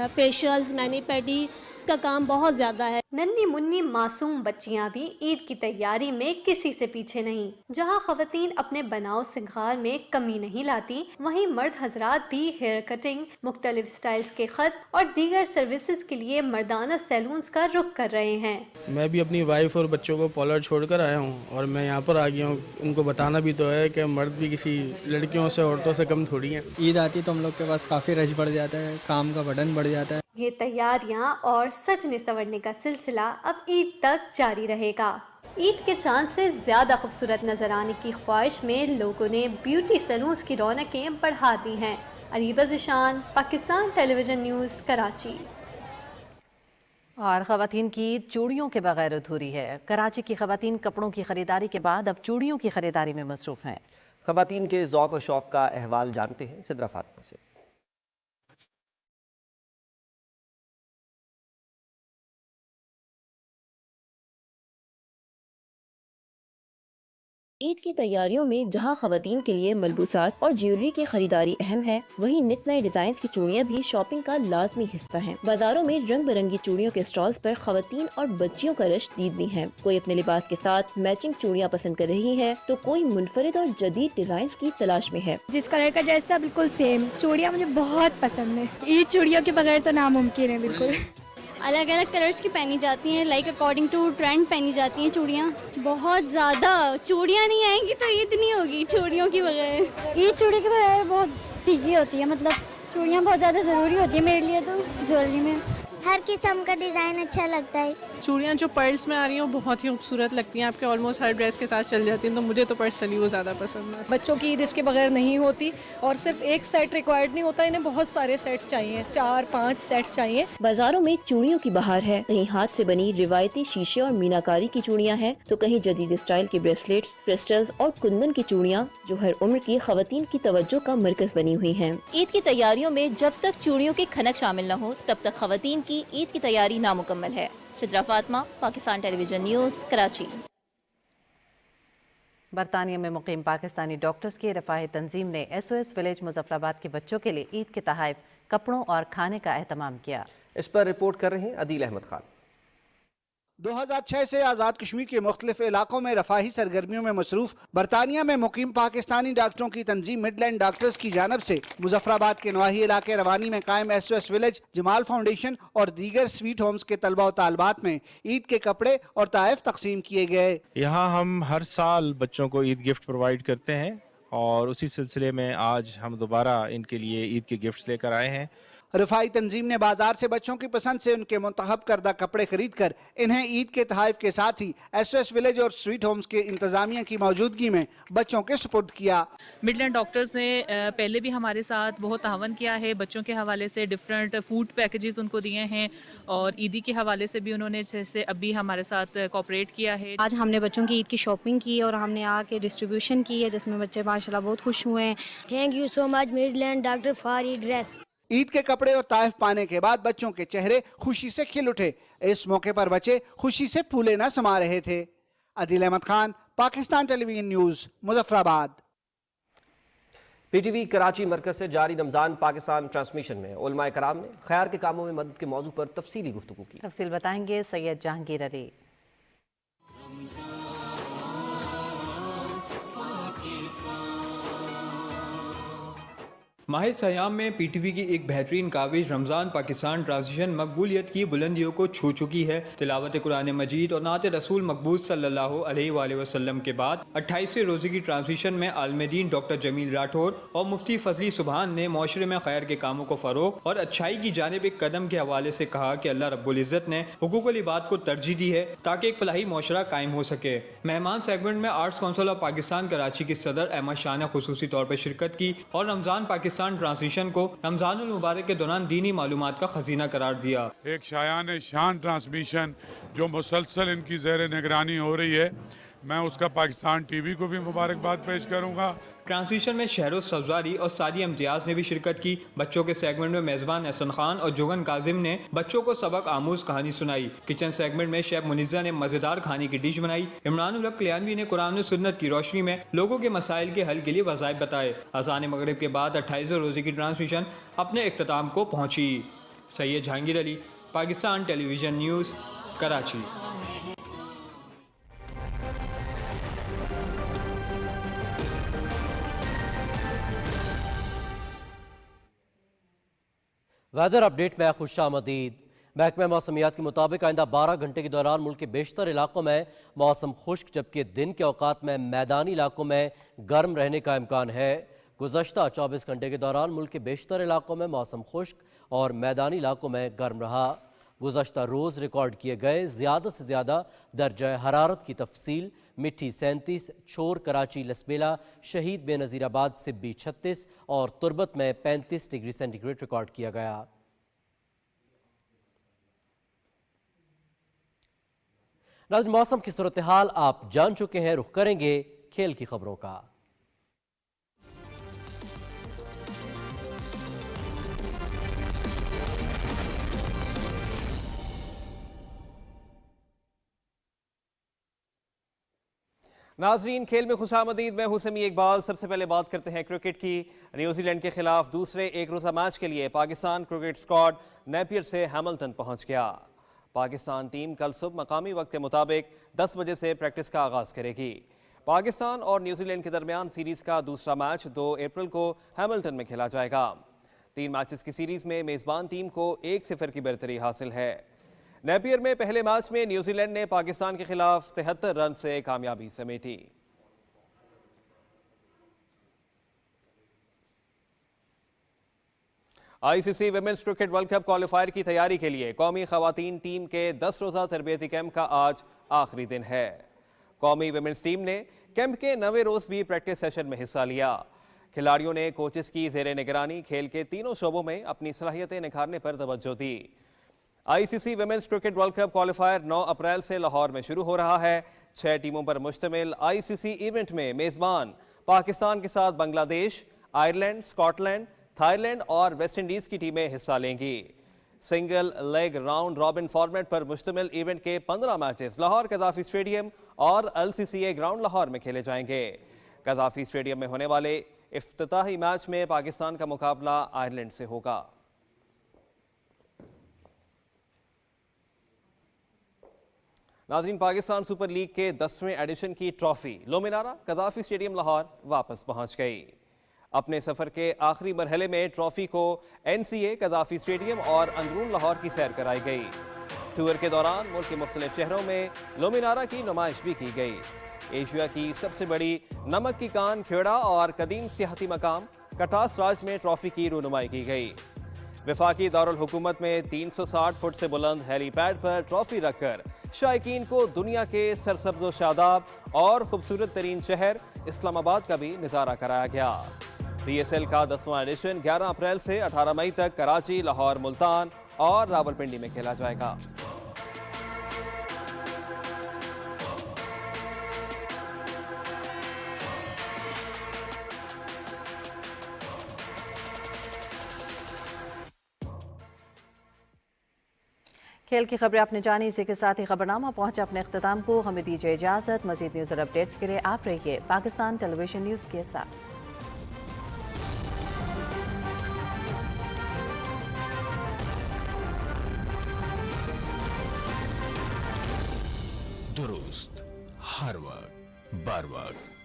फेशियल्स, मैनी पेडी इसका काम बहुत ज़्यादा है। नन्ही मुन्नी मासूम बच्चियाँ भी ईद की तैयारी में किसी से पीछे नहीं। जहाँ खवातीन अपने बनाओ सिंगार में कमी नहीं लाती, वहीं मर्द हजरात भी हेयर कटिंग, मुख्तलिफ स्टाइल्स के खत और दीगर सर्विसेज के लिए मर्दाना सैलून्स का रुख कर रहे हैं। मैं भी अपनी वाइफ और बच्चों को पार्लर छोड़कर आया हूँ और मैं यहाँ पर आ गया हूँ। उनको बताना भी तो है कि मर्द भी किसी लड़कियों से, औरतों से कम थोड़ी हैं। ईद आती तो हम लोग के पास काफ़ी रश बढ़ जाता है, काम का बर्डन बढ़ जाता है। ये तैयारियां और सजने संवरने का सिलसिला अब ईद तक जारी रहेगा। ईद के चांद से ज्यादा खूबसूरत नजर आने की ख्वाहिश में लोगों ने ब्यूटी सैलून्स की रौनकें बढ़ा दी हैं। Areeba Zeeshan, Pakistan television news, Karachi. और ख़वातीन की चूड़ियों के बगैर अधूरी है। कराची की ख़वातीन कपड़ों की खरीदारी के बाद अब चूड़ियों की खरीदारी में मसरूफ़ हैं। ख़वातीन के ज़ौक़ और शौक़ का अहवाल जानते हैं सिद्रा फातिमा से। ईद की तैयारियों में जहां खवातीन के लिए मलबूसात और ज्वेलरी की खरीदारी अहम है, वहीं नित नए डिजाइन की चूड़ियां भी शॉपिंग का लाजमी हिस्सा हैं। बाजारों में रंग बिरंगी चूड़ियों के स्टॉल्स पर खवातीन और बच्चियों का रश दीदनी है। कोई अपने लिबास के साथ मैचिंग चूड़ियां पसंद कर रही है तो कोई मुनफरिद और जदीद डिजाइन की तलाश में है। जिस कलर का ड्रेस था बिल्कुल सेम। चूड़ियाँ मुझे बहुत पसंद है। ईद चूड़ियों के बगैर तो नामुमकिन है बिल्कुल। अलग अलग कलर्स की पहनी जाती हैं, लाइक अकॉर्डिंग टू ट्रेंड पहनी जाती हैं चूड़ियाँ। बहुत ज़्यादा चूड़ियाँ नहीं आएंगी तो ईद नहीं होगी चूड़ियों की बगैर। ईद चूड़ी के बगैर बहुत फीकी होती है, मतलब चूड़ियाँ बहुत ज़्यादा ज़रूरी होती है मेरे लिए तो ज्वेलरी में। हर किस्म का डिज़ाइन अच्छा लगता है। चूड़ियाँ जो पर्ल्स में आ रही हैं वो बहुत ही खूबसूरत लगती हैं, आपके ऑलमोस्ट हर ड्रेस के साथ चल जाती हैं, तो मुझे तो पर्सनली वो ज़्यादा पसंद है। बच्चों की ईद इसके बगैर नहीं होती और सिर्फ एक सेट रिक्वायर्ड नहीं होता, इन्हें बहुत सारे सेट्स चाहिए, 4-5 सेट्स चाहिए। बाजारों में चूड़ियों की बहार है। कहीं हाथ से बनी रिवायती शीशे और मीनाकारी की चूड़ियाँ हैं तो कहीं जदीद स्टाइल के ब्रेसलेट्स, क्रिस्टल्स और कुंदन की चूड़ियाँ जो हर उम्र की खवातीन की तवज्जो का मरकज बनी हुई हैं। ईद की तैयारियों में जब तक चूड़ियों की खनक शामिल न हो तब तक खवातीन की ईद की तैयारी नामुकम्मल है। Sidra Fatima, Pakistan television news, Karachi. बरतानिया में मुकीम पाकिस्तानी डॉक्टर्स की रफ़ाही तंजीम ने SOS विलेज मुजफ्फराबाद के बच्चों के लिए ईद के तोहफ़े, कपड़ों और खाने का एहतमाम किया। इस पर रिपोर्ट कर रहे हैं अदील अहमद खान। 2006 से आज़ाद कश्मीर के मुख्तलिफ इलाकों में रफाही सरगर्मियों में मसरूफ बरतानिया में मुकीम पाकिस्तानी डॉक्टरों की तंजीम मिडलैंड डॉक्टर्स की जानब से मुजफ्फराबाद के नवाही इलाके रवानी में कायम SOS विलेज, जमाल फाउंडेशन और दीगर स्वीट होम्स के तलबा और तालबात में ईद के कपड़े और तोहफ़े तकसीम किए गए। यहाँ हम हर साल बच्चों को ईद गिफ्ट प्रोवाइड करते हैं और उसी सिलसिले में आज हम दोबारा इनके लिए ईद के गिफ्ट्स लेकर आए हैं। रफाई तंजीम ने बाजार से बच्चों की पसंद से उनके मुंतखब करदा कपड़े खरीद कर इन्हें ईद के तोहफ़े के साथ ही SOS विलेज और स्वीट होम्स के इंतजामिया की मौजूदगी में बच्चों के सुपुर्द किया। मिडलैंड डॉक्टर्स ने पहले भी हमारे साथ बहुत तावन किया है, बच्चों के हवाले से डिफरेंट फूड पैकेजेस उनको दिए हैं और ईदी के हवाले से भी उन्होंने जैसे अभी हमारे साथ कोऑपरेट किया है। आज हमने बच्चों की ईद की शॉपिंग की और हमने आके डिस्ट्रीब्यूशन की है जिसमें बच्चे माशाल्लाह बहुत खुश हुए हैं। Thank you so much Midland doctor for Eid dress. Eid के कपड़े और तोहफ़े पाने के बाद बच्चों के चेहरे खुशी से खिल उठे। इस मौके पर बच्चे खुशी से फूले न समा रहे थे। Adeel Ahmad Khan, Pakistan television news, Muzaffarabad. PTV Karachi مرکز سے جاری رمضان پاکستان ٹرانسمیشن میں علماء کرام نے خیر کے کاموں میں مدد کے موضوع پر تفصیلی گفتگو کی۔ تفصیل بتائیں گے سید جہانگیر علی۔ ماہ سیام میں PTV کی ایک بہترین کاوش رمضان پاکستان ٹرانزیشن مقبولیت کی بلندیوں کو چھو چکی ہے۔ تلاوت قرآن مجید اور نعت رسول مقبوض صلی اللہ علیہ وآلہ وسلم کے بعد 28ویں روزے کی ٹرانزیشن میں عالم دین ڈاکٹر جمیل راٹھور اور مفتی فضلی سبحان نے معاشرے میں خیر کے کاموں کو فروغ اور اچھائی کی جانب ایک قدم کے حوالے سے کہا کہ اللہ رب العزت نے حقوق العباد کو ترجیح دی ہے تاکہ ایک فلاحی معاشرہ قائم ہو سکے۔ مہمان سیگمنٹ میں arts council of Pakistan Karachi کی صدر احمد شاہ نے خصوصی طور پر شرکت کی اور رمضان پاکستان ٹرانسمیشن کو رمضان المبارک کے دوران دینی معلومات کا خزینہ قرار دیا۔ ایک شایان شان ٹرانسمیشن جو مسلسل ان کی زیر نگرانی ہو رہی ہے، میں اس کا پاکستان TV کو بھی مبارکباد پیش کروں گا۔ ٹرانسمیشن میں شہروز سبزواری اور سعدیہ امتیاز نے بھی شرکت کی۔ بچوں کے سیگمنٹ میں میزبان احسن خان اور جوگن کاظم نے بچوں کو سبق آموز کہانی سنائی۔ کچن سیگمنٹ میں شیف منیزہ نے مزیدار کھانے کی ڈش بنائی۔ عمران الحق کلیانوی نے قرآن و سنت کی روشنی میں لوگوں کے مسائل کے حل کے لیے وظائف بتائے۔ اذان مغرب کے بعد 28ویں روزے کی ٹرانسمیشن اپنے اختتام کو پہنچی۔ Syed Jahangir Ali, Pakistan television news, Karachi. Weather update میں خوش آمدید۔ محکمہ موسمیات کے مطابق آئندہ 12 گھنٹے کے دوران ملک کے بیشتر علاقوں میں موسم خشک، جبکہ دن کے اوقات میں میدانی علاقوں میں گرم رہنے کا امکان ہے۔ گزشتہ 24 گھنٹے کے دوران ملک کے بیشتر علاقوں میں موسم خشک اور میدانی علاقوں میں گرم رہا۔ گزشتہ روز ریکارڈ کیے گئے زیادہ سے زیادہ درجہ حرارت کی تفصیل: مٹھی 37، چھور کراچی لسبیلا، شہید بے نظیر آباد سبی 36 اور تربت میں 35 ڈگری سینٹی گریڈ ریکارڈ کیا گیا۔ ناظرین، موسم کی صورتحال آپ جان چکے ہیں، رخ کریں گے کھیل کی خبروں کا۔ ناظرین، کھیل میں خوش آمدید، میں ہوں سمیع اقبال۔ سب سے پہلے بات کرتے ہیں کرکٹ کی۔ نیوزی لینڈ کے خلاف دوسرے ایک روزہ میچ کے لیے پاکستان کرکٹ اسکواڈ نیپیئر سے ہیملٹن پہنچ گیا۔ پاکستان ٹیم کل صبح مقامی وقت کے مطابق 10 بجے سے پریکٹس کا آغاز کرے گی۔ پاکستان اور نیوزی لینڈ کے درمیان سیریز کا دوسرا میچ 2 اپریل کو ہیملٹن میں کھیلا جائے گا۔ 3 میچز کی سیریز میں میزبان ٹیم کو 1-0 کی برتری حاصل ہے۔ نیپیئر میں پہلے میچ میں نیوزی لینڈ نے پاکستان کے خلاف 73 رن سے کامیابی سمیٹی۔ ICC women's cricket world cup qualifier کی تیاری کے لیے قومی خواتین ٹیم کے 10 روزہ تربیتی کیمپ کا آج آخری دن ہے۔ قومی ویمنز ٹیم نے کیمپ کے 9ویں روز بھی پریکٹس سیشن میں حصہ لیا۔ کھلاڑیوں نے کوچز کی زیر نگرانی کھیل کے تینوں شعبوں میں اپنی صلاحیتیں نکھارنے پر توجہ دی۔ ICC women's cricket world cup qualifier 9 April سے لاہور میں شروع ہو رہا ہے۔ 6 ٹیموں پر مشتمل ICC ایونٹ میں میزبان پاکستان کے ساتھ Bangladesh, Ireland, Scotland, Thailand اور ویسٹ انڈیز کی ٹیمیں حصہ لیں گی۔ Single league round robin format پر مشتمل ایونٹ کے 15 میچز لاہور قذافی اسٹیڈیم اور LCCA گراؤنڈ لاہور میں کھیلے جائیں گے۔ قذافی اسٹیڈیم میں ہونے والے افتتاحی میچ میں پاکستان کا مقابلہ آئرلینڈ سے ہوگا۔ ناظرین، پاکستان سپر لیگ کے 10ویں ایڈیشن کی ٹرافی لومینارا قذافی اسٹیڈیم لاہور واپس پہنچ گئی۔ اپنے سفر کے آخری مرحلے میں ٹرافی کو NCA قذافی اسٹیڈیم اور اندرون لاہور کی سیر کرائی گئی۔ ٹور کے دوران ملک کے مختلف شہروں میں لومینارا کی نمائش بھی کی گئی۔ ایشیا کی سب سے بڑی نمک کی کان کھیڑا اور قدیم سیاحتی مقام کٹاس راج میں ٹرافی کی رونمائی کی گئی۔ وفاقی دارالحکومت میں 360 فٹ سے بلند ہیلی پیڈ پر ٹرافی رکھ کر شائقین کو دنیا کے سرسبز و شاداب اور خوبصورت ترین شہر اسلام آباد کا بھی نظارہ کرایا گیا۔ PSL کا 10واں ایڈیشن 11 اپریل سے 18 مئی تک کراچی، لاہور، ملتان اور راولپنڈی میں کھیلا جائے گا۔ کھیل کی خبریں آپ نے جانی، اسی کے ساتھ ہی خبرنامہ پہنچا اپنے اختتام کو۔ ہمیں دیجیے اجازت۔ مزید نیوز اور اپڈیٹس کے لیے آپ رہیے پاکستان ٹیلی ویژن نیوز کے ساتھ۔ दुरुस्त हर वक्त बर वक्त।